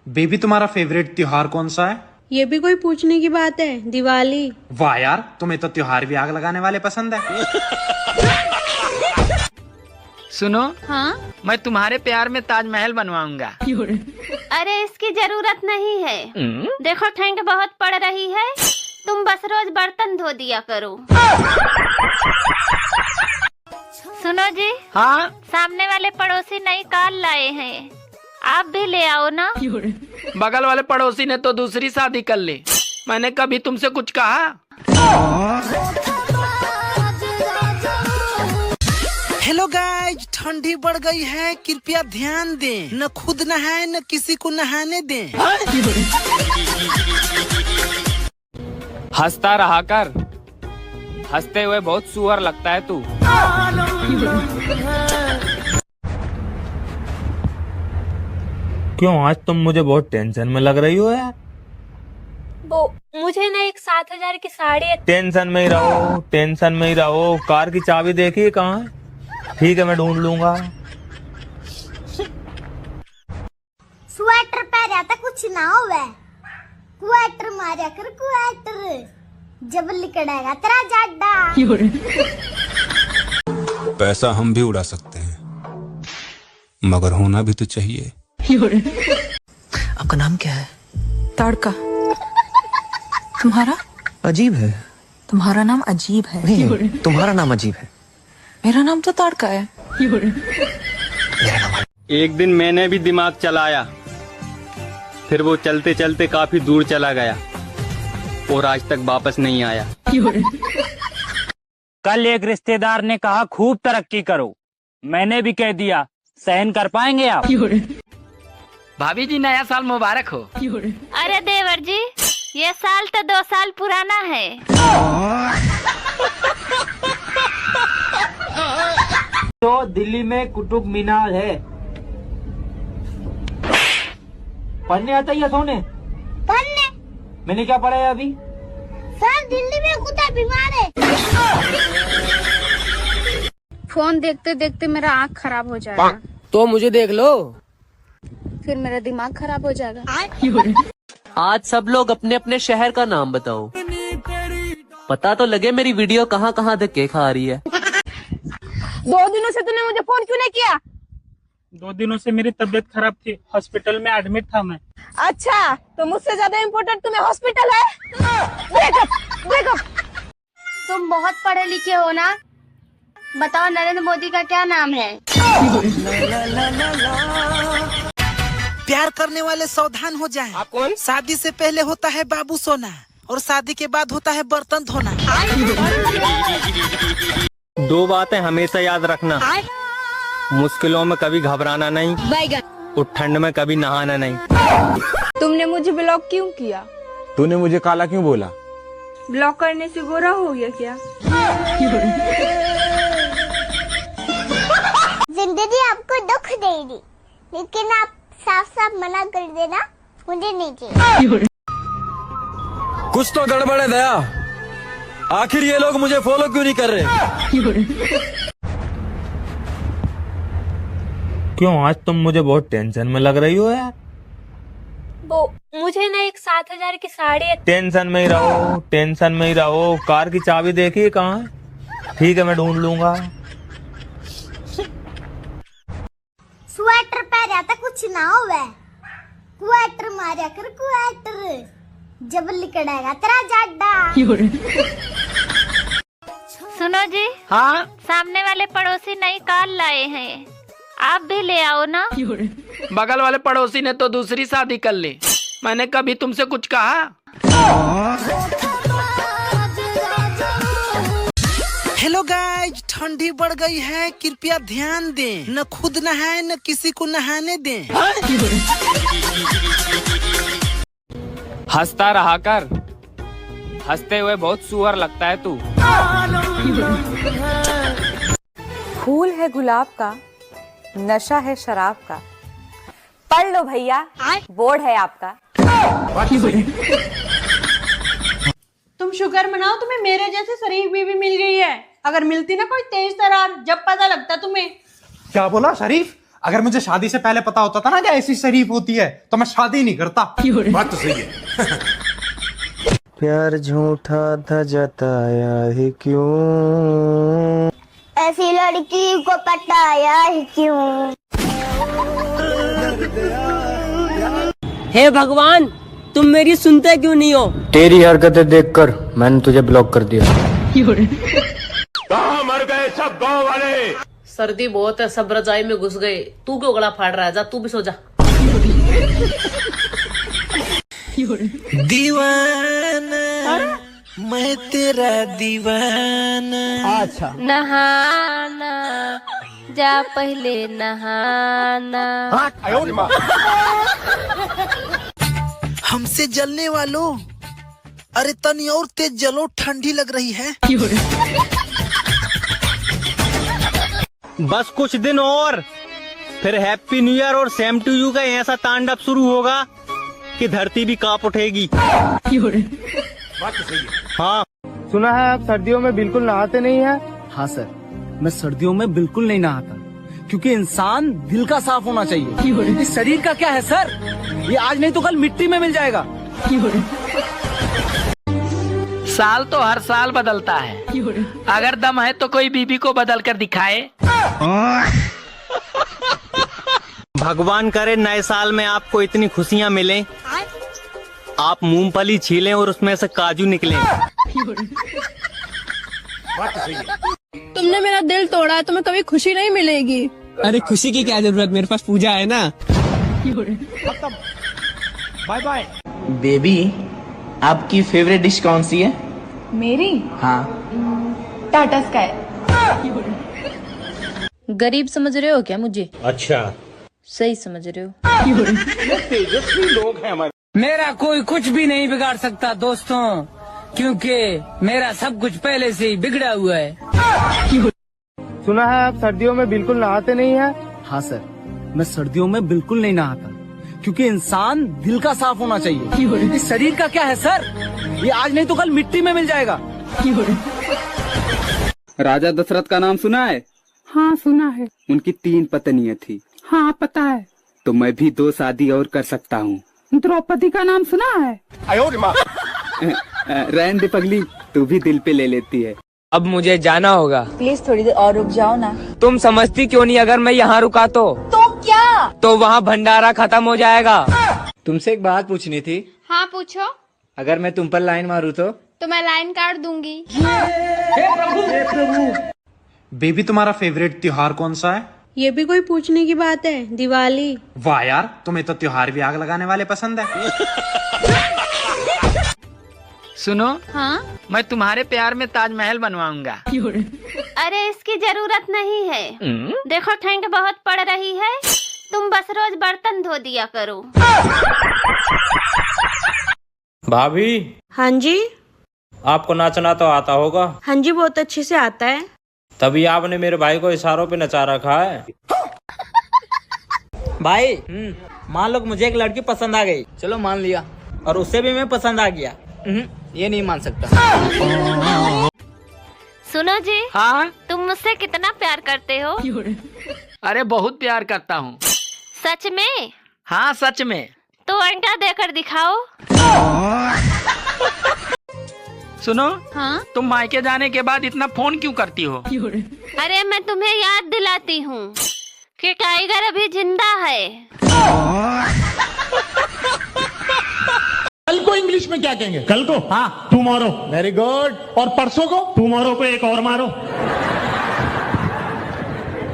बेबी, तुम्हारा फेवरेट त्योहार कौन सा है? ये भी कोई पूछने की बात है? दिवाली। वाह यार, तुम्हें तो त्योहार भी आग लगाने वाले पसंद है। सुनो, हाँ? मैं तुम्हारे प्यार में ताजमहल बनवाऊंगा। अरे इसकी जरूरत नहीं है। देखो ठंड बहुत पड़ रही है, तुम बस रोज बर्तन धो दिया करो। सुनो जी। हाँ? सामने वाले पड़ोसी नई कार लाए हैं, आप भी ले आओ ना। बगल वाले पड़ोसी ने तो दूसरी शादी कर ली, मैंने कभी तुमसे कुछ कहा? हेलो गाइस, ठंडी बढ़ गई है, कृपया ध्यान दें, न खुद नहाए न किसी को नहाने दें। हंसता रहा कर, हंसते हुए बहुत सुअर लगता है तू। क्यों आज तुम मुझे बहुत टेंशन में लग रही हो यार? वो मुझे ना एक 7,000 की साड़ी। टेंशन में ही रहो, टेंशन में ही रहो। कार की चाबी देखिए कहाँ है? ठीक है, मैं ढूंढ लूंगा। स्वेटर पहना था कुछ ना होवे, क्वेटर मारा कर क्वेटर, जब लिकड़ेगा तेरा जाडा। पैसा हम भी उड़ा सकते हैं, मगर होना भी तो चाहिए। आपका नाम क्या है? तड़का। तुम्हारा? अजीब है। तुम्हारा नाम अजीब है। नहीं, तुम्हारा नाम अजीब है। मेरा नाम तो तड़का है। एक दिन मैंने भी दिमाग चलाया, फिर वो चलते चलते काफी दूर चला गया और आज तक वापस नहीं आया। कल एक रिश्तेदार ने कहा खूब तरक्की करो, मैंने भी कह दिया, सहन कर पाएंगे आप? भाभी जी, नया साल मुबारक हो। अरे देवर जी, ये साल तो 2 साल पुराना है। दोस्तों, दिल्ली में कुतुब मीनार है। पढ़ने आता ही है सोने? पढ़ने मैंने क्या पढ़ा है अभी? सर दिल्ली में कुत्ता बीमार है। फोन देखते देखते मेरा आँख खराब हो जाएगा, तो मुझे देख लो, फिर मेरा दिमाग खराब हो जाएगा। आज सब लोग अपने अपने शहर का नाम बताओ, पता तो लगे मेरी वीडियो कहाँ कहाँ धक्के खा रही है। 2 दिनों से तूने मुझे फोन क्यों नहीं किया? 2 दिनों से मेरी तबीयत खराब थी, हॉस्पिटल में एडमिट था मैं। अच्छा, तो मुझसे ज्यादा इम्पोर्टेंट तुम्हें हॉस्पिटल है? Breakup breakup. तुम बहुत पढ़े लिखे हो ना? बताओ नरेंद्र मोदी का क्या नाम है? प्यार करने वाले सावधान हो जाएं। आप कौन? शादी से पहले होता है बाबू सोना और शादी के बाद होता है बर्तन धोना। 2 बातें हमेशा याद रखना, मुश्किलों में कभी घबराना नहीं और ठंड में कभी नहाना नहीं। तुमने मुझे ब्लॉक क्यों किया? तूने मुझे काला क्यों बोला? ब्लॉक करने से गोरा हो गया क्या? जिंदगी आपको दुख देगी, लेकिन आप साफ साफ मना कर देना, मुझे नहीं चाहिए। कुछ तो गड़बड़ है दया, आखिर ये लोग मुझे फॉलो क्यों नहीं कर रहे? क्यों आज तुम मुझे बहुत टेंशन में लग रही हो यार? वो मुझे ना एक 7,000 की साड़ी। टेंशन में ही रहो, टेंशन में ही रहो। कार की चाबी देखिए कहाँ है? ठीक है मैं ढूंढ लूंगा। स्वेटर पहना था कुछ ना हो वह, क्वेटर मारा कर क्वेटर, जब लिकड़ेगा तेरा जाडा। सुनो जी। हाँ, सामने वाले पड़ोसी नई कार लाए हैं, आप भी ले आओ ना। बगल वाले पड़ोसी ने तो दूसरी शादी कर ली, मैंने कभी तुमसे कुछ कहा? हेलो गाइज, ठंडी बढ़ गई है, कृपया ध्यान दें। न खुद नहाए न किसी को नहाने दें। हंसता रहा कर, हंसते हुए बहुत सुअर लगता है तू। फूल है गुलाब का, नशा है शराब का। पढ़ लो भैया, बोर्ड है आपका। तुम शुक्र मनाओ तुम्हें मेरे जैसे शरीफ बीवी मिल गई है। अगर मिलती ना कोई तेज तरार, जब पता लगता तुम्हें। क्या बोला शरीफ? अगर मुझे शादी से पहले पता होता था ना कि ऐसी शरीफ होती है तो मैं शादी नहीं करता। बात तो सही है। प्यार झूठा था जताया है क्यों, ऐसी लड़की को पटाया है क्यों? हे भगवान, तुम मेरी सुनते क्यों नहीं हो? तेरी हरकतें देखकर मैंने तुझे ब्लॉक कर दिया। कहाँ मर गए सब गांव वाले? सर्दी बहुत है, सब रजाई में घुस गए। तू क्यों गला फाड़ रहा है? जा तू भी सो जा। दीवाना मैं तेरा दीवाना। अच्छा, नहाना जा पहले नहाना। हमसे जलने वालों, अरे तनी और तेज जलो, ठंडी लग रही है। बस कुछ दिन और, फिर हैप्पी न्यू ईयर और सेम टू यू का ऐसा तांडव शुरू होगा कि धरती भी कांप उठेगी। हाँ, सुना है आप सर्दियों में बिल्कुल नहाते नहीं हैं? हाँ सर, मैं सर्दियों में बिल्कुल नहीं नहाता, क्योंकि इंसान दिल का साफ होना चाहिए। इस शरीर का क्या है सर, ये आज नहीं तो कल मिट्टी में मिल जाएगा। साल तो हर साल बदलता है, अगर दम है तो कोई बीबी को बदल कर दिखाए। भगवान करे नए साल में आपको इतनी खुशियाँ मिलें, आप मूंगफली छीलें और उसमें से काजू निकलें। तुमने मेरा दिल तोड़ा, तुम्हें कभी खुशी नहीं मिलेगी। अरे खुशी की क्या जरूरत, मेरे पास पूजा है ना। Bye bye. बेबी, आपकी फेवरेट डिश कौन सी है? मेरी? हाँ। टाटा स्काई। गरीब समझ रहे हो क्या मुझे? अच्छा, सही समझ रहे हो। तेजस्वी लोग हैं हमारे। मेरा कोई कुछ भी नहीं बिगाड़ सकता दोस्तों, क्योंकि मेरा सब कुछ पहले से ही बिगड़ा हुआ है। सुना है आप सर्दियों में बिल्कुल नहाते नहीं हैं? हाँ सर, मैं सर्दियों में बिल्कुल नहीं नहाता क्योंकि इंसान दिल का साफ होना चाहिए। इस शरीर का क्या है सर, ये आज नहीं तो कल मिट्टी में मिल जाएगा। राजा दशरथ का नाम सुना है? हाँ सुना है। उनकी 3 पत्नियां थी। हाँ पता है। तो मैं भी 2 शादी और कर सकता हूँ। द्रौपदी का नाम सुना है? रहने दे पगली, तू भी दिल पे ले लेती है। अब मुझे जाना होगा। प्लीज थोड़ी देर और रुक जाओ ना। तुम समझती क्यों नहीं, अगर मैं यहाँ रुका तो क्या? तो वहाँ भंडारा खत्म हो जाएगा। तुमसे एक बात पूछनी थी। हाँ पूछो। अगर मैं तुम पर लाइन मारूं तो मैं लाइन काट दूंगी। बेबी तुम्हारा फेवरेट त्योहार कौन सा है? ये भी कोई पूछने की बात है? दिवाली। वाह यार, तुम्हें तो त्योहार भी आग लगाने वाले पसंद है। सुनो, हाँ? मैं तुम्हारे प्यार में ताजमहल बनवाऊंगा। अरे इसकी जरूरत नहीं है। देखो ठंड बहुत पड़ रही है, तुम बस रोज बर्तन धो दिया करो। भाभी। हाँ जी। आपको नाचना तो आता होगा? हाँ जी, बहुत अच्छे से आता है। तभी आपने मेरे भाई को इशारों पे नचा रखा है। भाई मान लो मुझे एक लड़की पसंद आ गई। चलो मान लिया, और उससे भी मैं पसंद आ गया। ये नहीं मान सकता। सुनो जी। हाँ? तुम मुझसे कितना प्यार करते हो? अरे बहुत प्यार करता हूँ। सच में? हाँ सच में। तो अंडा देकर दिखाओ। सुनो, हाँ? तुम मायके जाने के बाद इतना फोन क्यों करती हो? अरे मैं तुम्हें याद दिलाती हूँ कि टाइगर अभी जिंदा है। कल को इंग्लिश में क्या कहेंगे? कल को? हाँ, टुमारो। Very good. और परसों को? टुमारो को एक और मारो।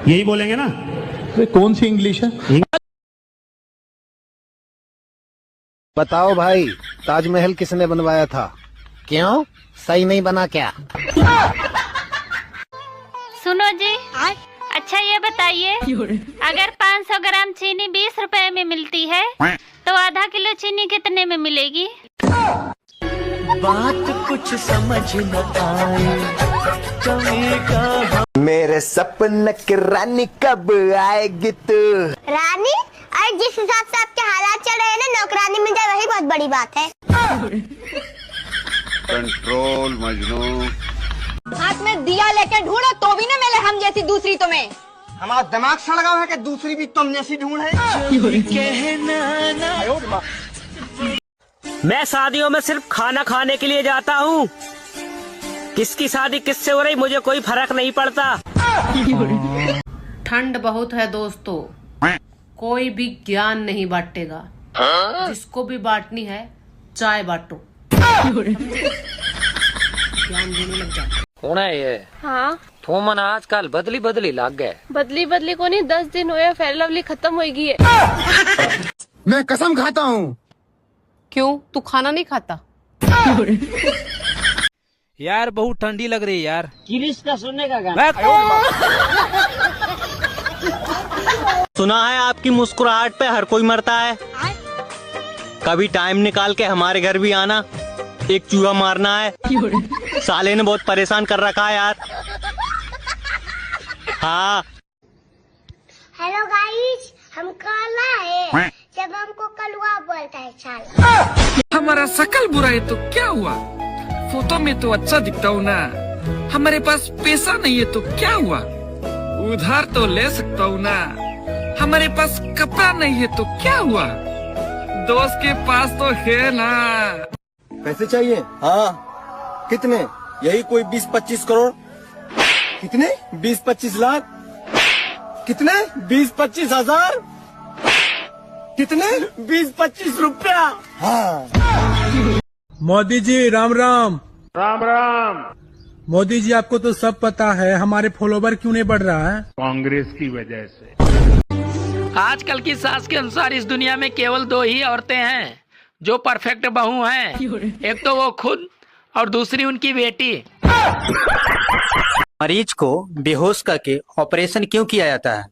यही बोलेंगे ना? तो कौन सी इंग्लिश है? बताओ भाई, ताजमहल किसने बनवाया था? क्यों, सही नहीं बना क्या? सुनो जी। अच्छा ये बताइए, अगर 500 ग्राम चीनी 20 रुपए में मिलती है तो आधा किलो चीनी कितने में मिलेगी? बात कुछ समझ न आए, मेरे सपने की रानी कब आएगी तू? रानी? अरे जिस हिसाब से आपके हालात चल रहे हैं ना, नौकरानी मिल जाए वही बहुत बड़ी बात है। कंट्रोल मजनू। हाथ में दिया लेके ढूंढो तो भी ना मिले हम जैसी दूसरी तुम्हें। हमारा दिमाग सड़गा है कि दूसरी भी तुम जैसी ढूंढे। मैं शादियों में सिर्फ खाना खाने के लिए जाता हूँ। किसकी शादी किससे हो रही मुझे कोई फर्क नहीं पड़ता। ठंड बहुत है दोस्तों, कोई भी ज्ञान नहीं बांटेगा। जिसको भी बांटनी है चाय बांटो। ज्ञान देने लग जाए। कौन है ये? हाँ तो मन आजकल बदली बदली लाग गए। बदली को नहीं, 10 दिन हुए फेयर लवली खत्म होगी है। मैं कसम खाता हूँ। क्यों, तू खाना नहीं खाता? यार बहुत ठंडी लग रही है यार। किरिश का सुनने का गाना। सुना है आपकी मुस्कुराहट पे हर कोई मरता है। कभी टाइम निकाल के हमारे घर भी आना, एक चूहा मारना है। साले ने बहुत परेशान कर रखा है यार। हाँ। हेलो गाइस, हम काला है जब हमको कलवा बोलता है साला। हमारा शकल बुरा है तो क्या हुआ, फोटो में तो अच्छा दिखता हूँ ना। हमारे पास पैसा नहीं है तो क्या हुआ, उधार तो ले सकता हूँ ना। हमारे पास कपड़ा नहीं है तो क्या हुआ, दोस्त के पास तो है ना। पैसे चाहिए? हाँ। कितने? यही कोई 20-25 करोड़। कितने? 20-25 लाख। कितने? 20-25 हजार। कितने? 20-25 रुपया। हाँ। मोदी जी राम राम। राम राम। मोदी जी, आपको तो सब पता है, हमारे फॉलोवर क्यों नहीं बढ़ रहा है? कांग्रेस की वजह से। आजकल की सास के अनुसार इस दुनिया में केवल 2 ही औरतें हैं जो परफेक्ट बहू हैं। एक तो वो खुद और दूसरी उनकी बेटी। मरीज को बेहोश करके ऑपरेशन क्यों किया जाता है?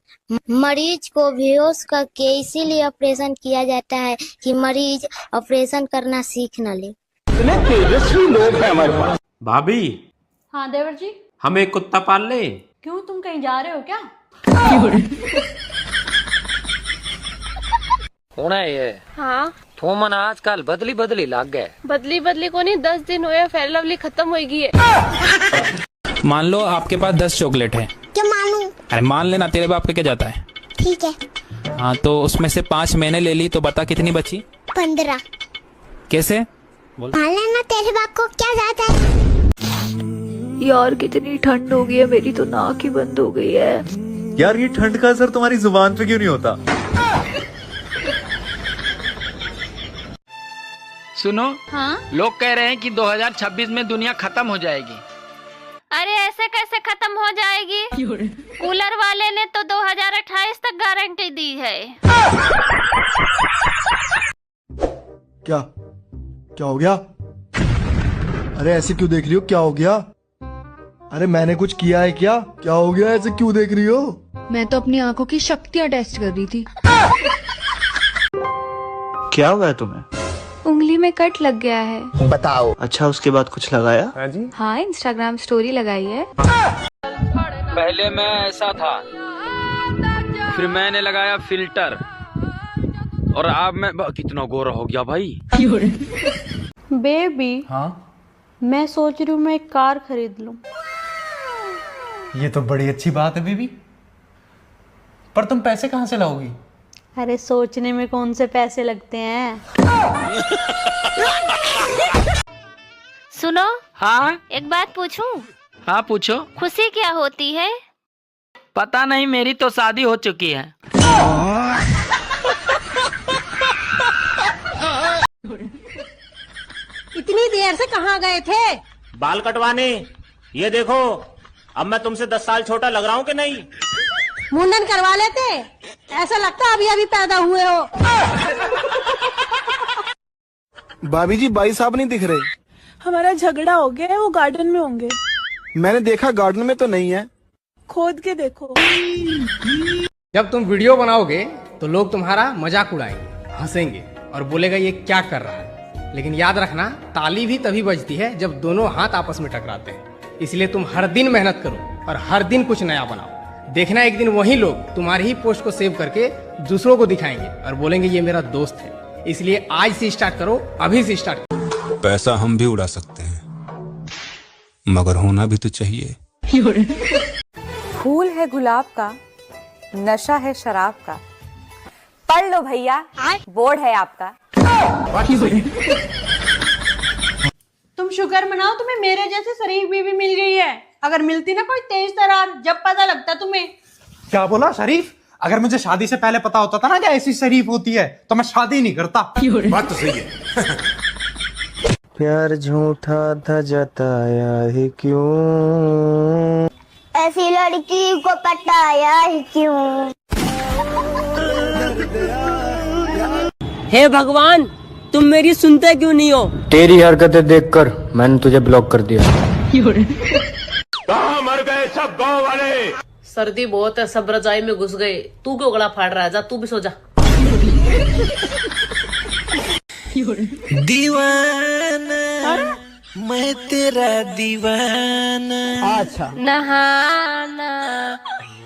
मरीज को बेहोश करके इसीलिए ऑपरेशन किया जाता है कि मरीज ऑपरेशन करना सीख न ले। इतने तेजस्वी लोग हैं हमारे पास। भाभी, हाँ देवर जी। हम एक कुत्ता पाल ले? क्यों, तुम कहीं जा रहे हो क्या? कौन है ये? हाँ तो मन आजकल बदली बदली लाग गए। बदली को नहीं, 10 दिन हुए फेयर लवली खत्म होगी है। मान लो आपके पास 10 चॉकलेट है। क्या मानू? अरे मान लेना, तेरे बाप के क्या जाता है। ठीक है। हाँ तो उसमें से 5 मैंने ले ली, तो बता कितनी बची? 15। कैसे? मान लेना तेरे बाप को क्या जाता है। यार कितनी ठंड हो गई है, मेरी तो नाक ही बंद हो गई है। यार ये ठंड का असर तुम्हारी जुबान पे क्यों नहीं होता? सुनो, हाँ? लोग कह रहे हैं कि 2026 में दुनिया खत्म हो जाएगी। अरे ऐसे कैसे खत्म हो जाएगी? कूलर वाले ने तो 2028 तक गारंटी दी है। क्या क्या हो गया? अरे ऐसे क्यों देख रही हो? क्या हो गया? अरे मैंने कुछ किया है क्या? क्या हो गया? ऐसे क्यों देख रही हो? मैं तो अपनी आंखों की शक्तियाँ टेस्ट कर रही थी। क्या हुआ है तुम्हें? उंगली में कट लग गया है। बताओ। अच्छा उसके बाद कुछ लगाया? हाँ जी। हाँ, इंस्टाग्राम स्टोरी लगाई है। पहले मैं ऐसा था, फिर मैंने लगाया फिल्टर, और अब मैं कितना गोरा हो गया भाई। बेबी, हाँ मैं सोच रही हूँ मैं एक कार खरीद लूं। ये तो बड़ी अच्छी बात है बेबी, पर तुम पैसे कहाँ से लाओगी? अरे सोचने में कौन से पैसे लगते हैं। सुनो, हाँ एक बात पूछूं? हाँ पूछो। खुशी क्या होती है? पता नहीं, मेरी तो शादी हो चुकी है। इतनी देर से कहाँ गए थे? बाल कटवाने। ये देखो, अब मैं तुमसे 10 साल छोटा लग रहा हूँ कि नहीं? मुंडन करवा लेते, ऐसा लगता अभी अभी पैदा हुए हो। भाभी जी, भाई साहब नहीं दिख रहे। हमारा झगड़ा हो गया है, वो गार्डन में होंगे। मैंने देखा गार्डन में तो नहीं है। खोद के देखो। जब तुम वीडियो बनाओगे तो लोग तुम्हारा मजाक उड़ाएंगे, हंसेंगे और बोलेगा ये क्या कर रहा है। लेकिन याद रखना, ताली भी तभी बजती है जब दोनों हाथ आपस में टकराते हैं। इसलिए तुम हर दिन मेहनत करो और हर दिन कुछ नया बनाओ। देखना एक दिन वही लोग तुम्हारी ही पोस्ट को सेव करके दूसरों को दिखाएंगे और बोलेंगे ये मेरा दोस्त है। इसलिए आज से स्टार्ट करो, अभी से स्टार्ट करो। पैसा हम भी उड़ा सकते हैं, मगर होना भी तो चाहिए। फूल है गुलाब का, नशा है शराब का। पढ़ लो भैया, बोर्ड है आपका। तुम शुक्र मनाओ तुम्हें मेरे जैसे शरीफ बीवी मिल गई है। अगर मिलती ना कोई तेज तरार, जब पता लगता तुम्हें। क्या बोला शरीफ? अगर मुझे शादी से पहले पता होता था ना कि ऐसी शरीफ होती है तो मैं शादी नहीं करता। बात तो सही है। प्यार झूठा था जताया है क्यों? ऐसी लड़की को पटाया है क्यों? हे भगवान, तुम मेरी सुनते क्यों नहीं हो? तेरी हरकतें देखकर मैंने तुझे ब्लॉक कर दिया। कहाँ मर गए सब गाँव वाले? सर्दी बहुत है, सब रजाई में घुस गए। तू क्यों गला फाड़ रहा है? जा तू भी सो जा। दीवाना मैं तेरा दीवाना। अच्छा, नहाना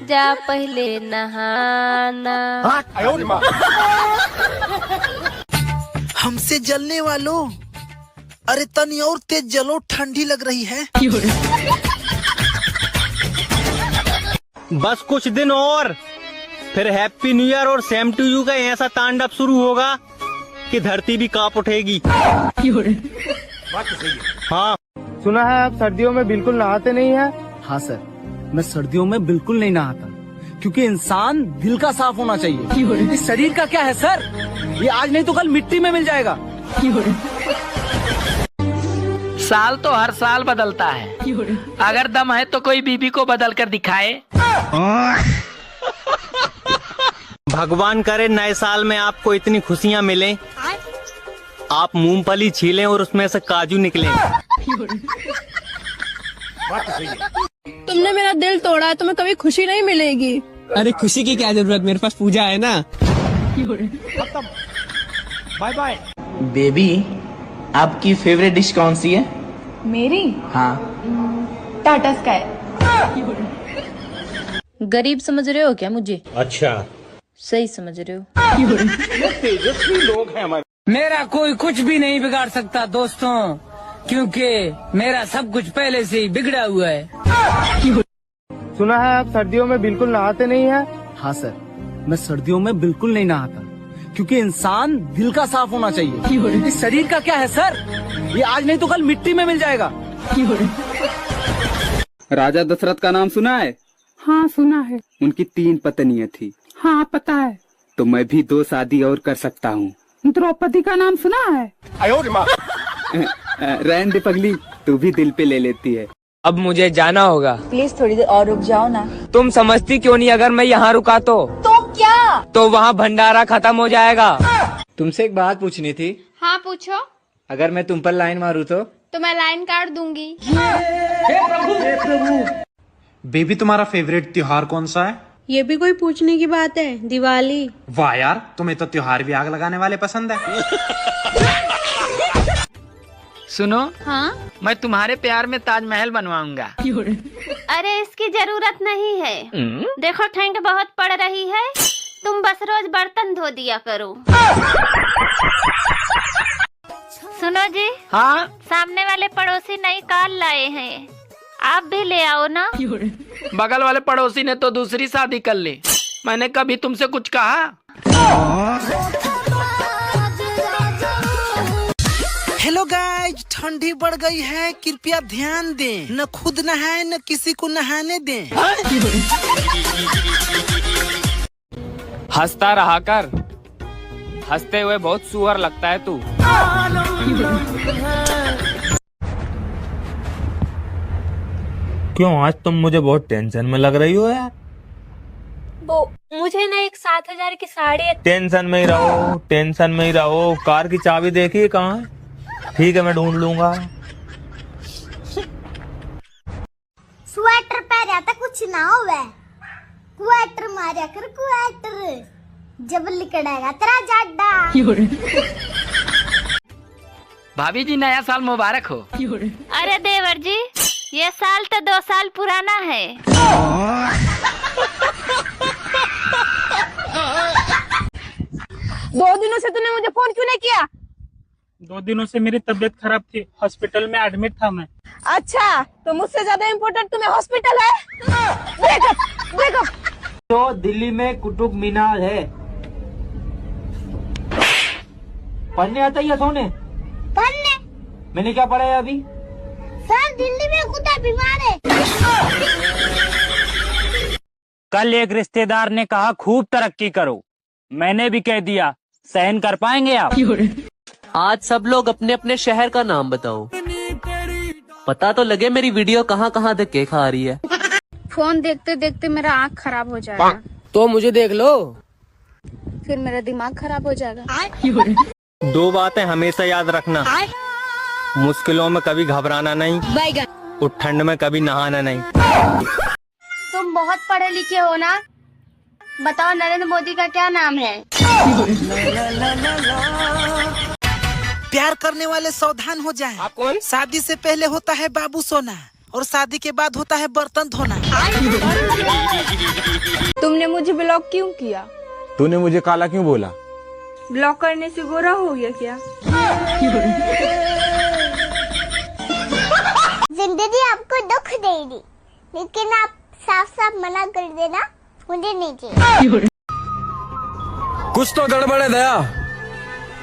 जा पहले नहाना। हमसे जलने वालों, अरे तनी और तेज जलो, ठंडी लग रही है। बस कुछ दिन और, फिर हैप्पी न्यू ईयर और सेम टू यू का ऐसा तांडव शुरू होगा कि धरती भी कांप उठेगी। हाँ, सुना है आप सर्दियों में बिल्कुल नहाते नहीं हैं? हाँ सर, मैं सर्दियों में बिल्कुल नहीं नहाता, क्योंकि इंसान दिल का साफ होना चाहिए। इस शरीर का क्या है सर, ये आज नहीं तो कल मिट्टी में मिल जाएगा। साल तो हर साल बदलता है, अगर दम है तो कोई बीबी को बदल कर दिखाए। भगवान करे नए साल में आपको इतनी खुशियाँ मिलें, आप मूंगफली छीलें और उसमें से काजू निकलें। तुमने मेरा दिल तोड़ा है, तुम्हें कभी खुशी नहीं मिलेगी। अरे खुशी की क्या जरूरत, मेरे पास पूजा है ना। Bye bye. बेबी, आपकी फेवरेट डिश कौन सी है? मेरी? हाँ। टाटा स्काई। गरीब समझ रहे हो क्या मुझे? अच्छा, सही समझ रहे हो। तेजस्वी लोग हैं हमारे। मेरा कोई कुछ भी नहीं बिगाड़ सकता दोस्तों, क्योंकि मेरा सब कुछ पहले से ही बिगड़ा हुआ है। सुना है आप सर्दियों में बिल्कुल नहाते नहीं हैं? हाँ सर, मैं सर्दियों में बिल्कुल नहीं नहाता, क्योंकि इंसान दिल का साफ होना चाहिए। इस शरीर का क्या है सर, ये आज नहीं तो कल मिट्टी में मिल जाएगा। राजा दशरथ का नाम सुना है? हाँ सुना है। उनकी 3 पत्नियां थी। हाँ पता है। तो मैं भी 2 शादी और कर सकता हूँ। द्रौपदी का नाम सुना है? रहने दे पगली, तू भी दिल पे ले लेती है। अब मुझे जाना होगा। प्लीज थोड़ी देर और रुक जाओ ना। तुम समझती क्यों नहीं, अगर मैं यहाँ रुका तो क्या? तो वहाँ भंडारा खत्म हो जाएगा। तुमसे एक बात पूछनी थी। हाँ पूछो। अगर मैं तुम पर लाइन मारूँ तो मैं लाइन काट दूंगी। बेबी तुम्हारा फेवरेट त्योहार कौन सा है? ये भी कोई पूछने की बात है? दिवाली। वाह यार, तुम्हें तो त्योहार भी आग लगाने वाले पसंद है। सुनो, हाँ? मैं तुम्हारे प्यार में ताजमहल बनवाऊंगा। अरे इसकी जरूरत नहीं है। देखो ठंड बहुत पड़ रही है, तुम बस रोज बर्तन धो दिया करो। सुनो जी। हाँ? सामने वाले पड़ोसी नई कार लाए हैं, आप भी ले आओ ना। बगल वाले पड़ोसी ने तो दूसरी शादी कर ली, मैंने कभी तुमसे कुछ कहा? हेलो गाइस, ठंडी बढ़ गई है, कृपया ध्यान दें। न खुद नहाए न किसी को नहाने दें। हंसता रहा कर, हंसते हुए बहुत सुअर लगता है तू। क्यों आज तुम मुझे बहुत टेंशन में लग रही हो यार? वो मुझे ना एक 7,000 की साड़ी। टेंशन में ही रहो, टेंशन में ही रहो। कार की चाबी देखिए कहाँ है? ठीक है मैं ढूंढ लूंगा। स्वेटर पहना था कुछ ना हो वह, क्वेटर मारा कर क्वेटर, जब लिकड़ेगा तेरा जाड्डा। भाभी जी नया साल मुबारक हो। अरे देवर जी, ये साल तो 2 साल पुराना है। 2 दिनों से तूने मुझे फोन क्यों नहीं किया? 2 दिनों से मेरी तबीयत खराब थी, हॉस्पिटल में एडमिट था मैं। अच्छा, तो मुझसे ज्यादा इम्पोर्टेंट तुम्हें हॉस्पिटल है? Breakup breakup. तो दिल्ली में कुतुब मीनार है, पढ़ने आता ही है सोने? पढ़ने? मैंने क्या पढ़ा है अभी? सर दिल्ली में कुत्ता बीमार है। कल एक रिश्तेदार ने कहा खूब तरक्की करो, मैंने भी कह दिया, सहन कर पाएंगे आप? आज सब लोग अपने अपने शहर का नाम बताओ, पता तो लगे मेरी वीडियो कहाँ कहाँ धक्के खा रही है। फोन देखते देखते मेरा आँख खराब हो जाएगा। तो मुझे देख लो, फिर मेरा दिमाग खराब हो जाएगा। 2 बातें हमेशा याद रखना, मुश्किलों में कभी घबराना नहीं, और ठंड में कभी नहाना नहीं। तुम बहुत पढ़े लिखे हो ना, बताओ नरेंद्र मोदी का क्या नाम है? प्यार करने वाले सावधान हो जाएं। आप कौन? शादी से पहले होता है बाबू सोना, और शादी के बाद होता है बर्तन धोना। तुमने मुझे ब्लॉक क्यों किया? तूने मुझे काला क्यों बोला? ब्लॉक करने से गोरा हो गया क्या? जिंदगी आपको दुख देगी, लेकिन आप साफ साफ मना कर देना, मुझे नहीं चाहिए। कुछ तो गड़बड़ है दया,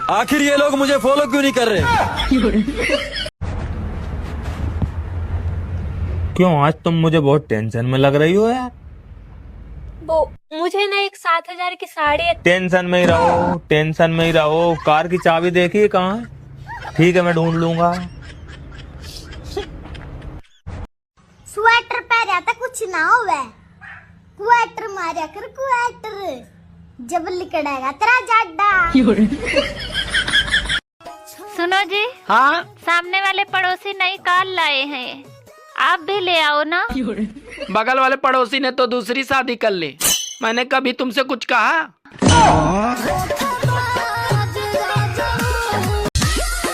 आखिर ये लोग मुझे फॉलो क्यों नहीं कर रहे? क्यों आज तुम मुझे बहुत टेंशन में लग रही हो यार? वो मुझे ना एक 7,000 की साड़ी। टेंशन में ही रहो, टेंशन में ही रहो। कार की चाबी देखिए कहाँ है? ठीक है मैं ढूंढ लूंगा। स्वेटर पहना था कुछ ना हो वह, क्वेटर मारा कर क्वेटर, जब लिकड़ेगा तेरा जाड्डा। सुनो जी। हाँ? सामने वाले पड़ोसी नई कार लाए हैं, आप भी ले आओ ना। बगल वाले पड़ोसी ने तो दूसरी शादी कर ली, मैंने कभी तुमसे कुछ कहा?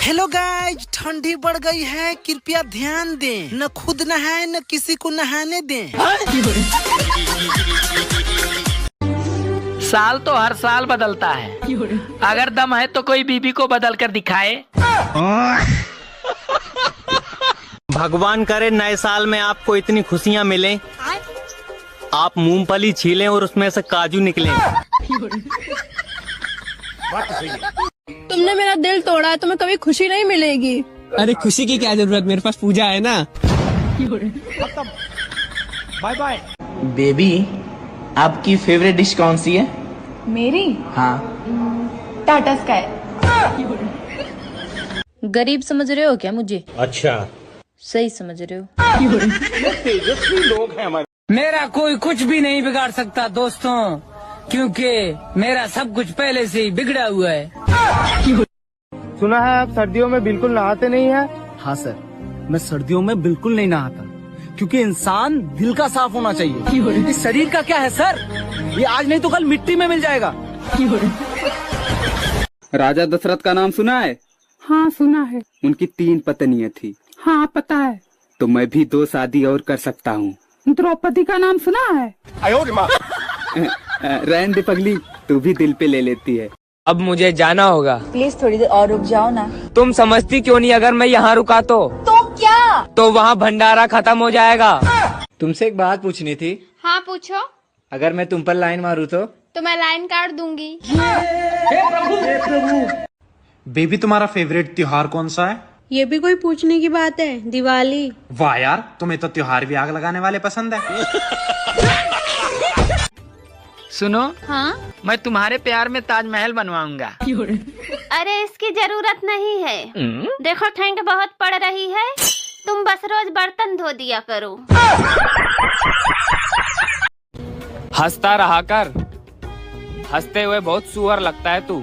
हेलो गाइस, ठंडी बढ़ गई है, कृपया ध्यान दें। न खुद नहाए न किसी को नहाने दें। साल तो हर साल बदलता है, अगर दम है तो कोई बीबी को बदल कर दिखाए। भगवान करे नए साल में आपको इतनी खुशियाँ मिलें, आप मूंगफली छीलें और उसमें से काजू निकलें। तुमने मेरा दिल तोड़ा है, तुम्हें कभी खुशी नहीं मिलेगी। अरे खुशी की क्या जरूरत, मेरे पास पूजा है ना। Bye bye. बेबी, आपकी फेवरेट डिश कौन सी है? मेरी हाँ। टाटा स्काई। गरीब समझ रहे हो क्या मुझे? अच्छा, सही समझ रहे हो। तेजस्वी लोग हैं हमारे। मेरा कोई कुछ भी नहीं बिगाड़ सकता दोस्तों, क्योंकि मेरा सब कुछ पहले से ही बिगड़ा हुआ है। सुना है आप सर्दियों में बिल्कुल नहाते नहीं हैं? हाँ सर, मैं सर्दियों में बिल्कुल नहीं नहाता, क्योंकि इंसान दिल का साफ होना चाहिए। इस शरीर का क्या है सर, ये आज नहीं तो कल मिट्टी में मिल जाएगा। राजा दशरथ का नाम सुना है? हाँ सुना है। उनकी 3 पत्नियां थी। हाँ पता है। तो मैं भी 2 शादी और कर सकता हूँ। द्रौपदी का नाम सुना है? रहने दे पगली, तू भी दिल पे ले लेती है। अब मुझे जाना होगा। प्लीज थोड़ी देर और रुक जाओ ना। तुम समझती क्यों नहीं, अगर मैं यहाँ रुका तो क्या? तो वहाँ भंडारा खत्म हो जाएगा। तुमसे एक बात पूछनी थी। हाँ पूछो। अगर मैं तुम पर लाइन मारूं तो मैं लाइन काट दूंगी। बेबी, तुम्हारा फेवरेट त्योहार कौन सा है? ये भी कोई पूछने की बात है? दिवाली। वाह यार, तुम्हें तो त्योहार भी आग लगाने वाले पसंद है। सुनो, हाँ? मैं तुम्हारे प्यार में ताजमहल बनवाऊंगा। अरे इसकी जरूरत नहीं है। देखो ठंड बहुत पड़ रही है, तुम बस रोज बर्तन धो दिया करो। हंसता रहा कर, हंसते हुए बहुत सुअर लगता है तू।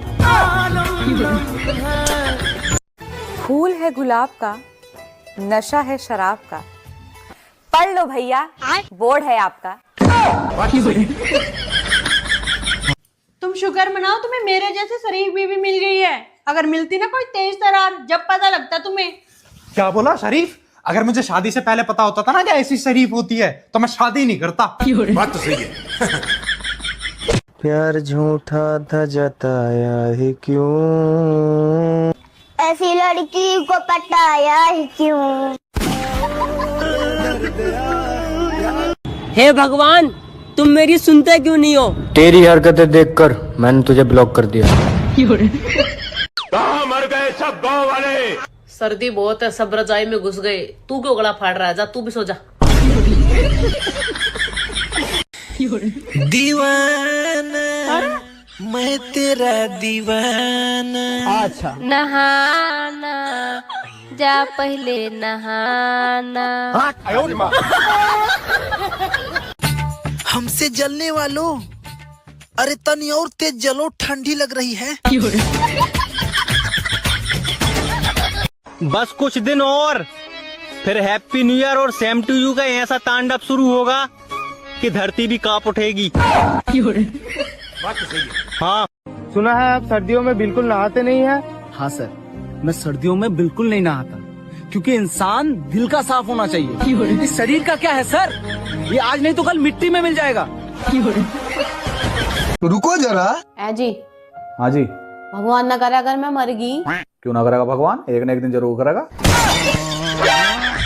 फूल है गुलाब का, नशा है शराब का। पढ़ लो भैया, बोर्ड है आपका। तुम शुक्र मनाओ तुम्हें मेरे जैसे शरीफ बीवी मिल गई है। अगर मिलती ना कोई तेज तरार, जब पता लगता तुम्हें। क्या बोला शरीफ? अगर मुझे शादी से पहले पता होता था ना कि ऐसी शरीफ होती है तो मैं शादी नहीं करता। बात तो सही है। प्यार झूठा था जताया ही क्यों, ऐसी लड़की को पटाया ही क्यों? हे भगवान, तुम मेरी सुनते क्यों नहीं हो? तेरी हरकतें देखकर मैंने तुझे ब्लॉक कर दिया। कहाँ मर गए सब गाँव वाले? सर्दी बहुत है, सब रजाई में घुस गए। तू क्यों गला फाड़ रहा है? जा तू भी सो जा। दीवाना मैं तेरा दीवाना। अच्छा, नहाना जा पहले नहाना। हमसे जलने वालों, अरे तनी और तेज जलो, ठंडी लग रही है। बस कुछ दिन और, फिर हैप्पी न्यू ईयर और सेम टू यू का ऐसा तांडव शुरू होगा कि धरती भी कांप उठेगी। हाँ। सुना है आप सर्दियों में बिल्कुल नहाते नहीं हैं? हाँ सर, मैं सर्दियों में बिल्कुल नहीं नहाता, क्योंकि इंसान दिल का साफ होना चाहिए। इस शरीर का क्या है सर, ये आज नहीं तो कल मिट्टी में मिल जाएगा। रुको जरा। जी। हाँ जी। भगवान न करे अगर मैं मर गई। क्यों ना करेगा भगवान, एक न एक दिन जरूर करेगा।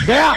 गया।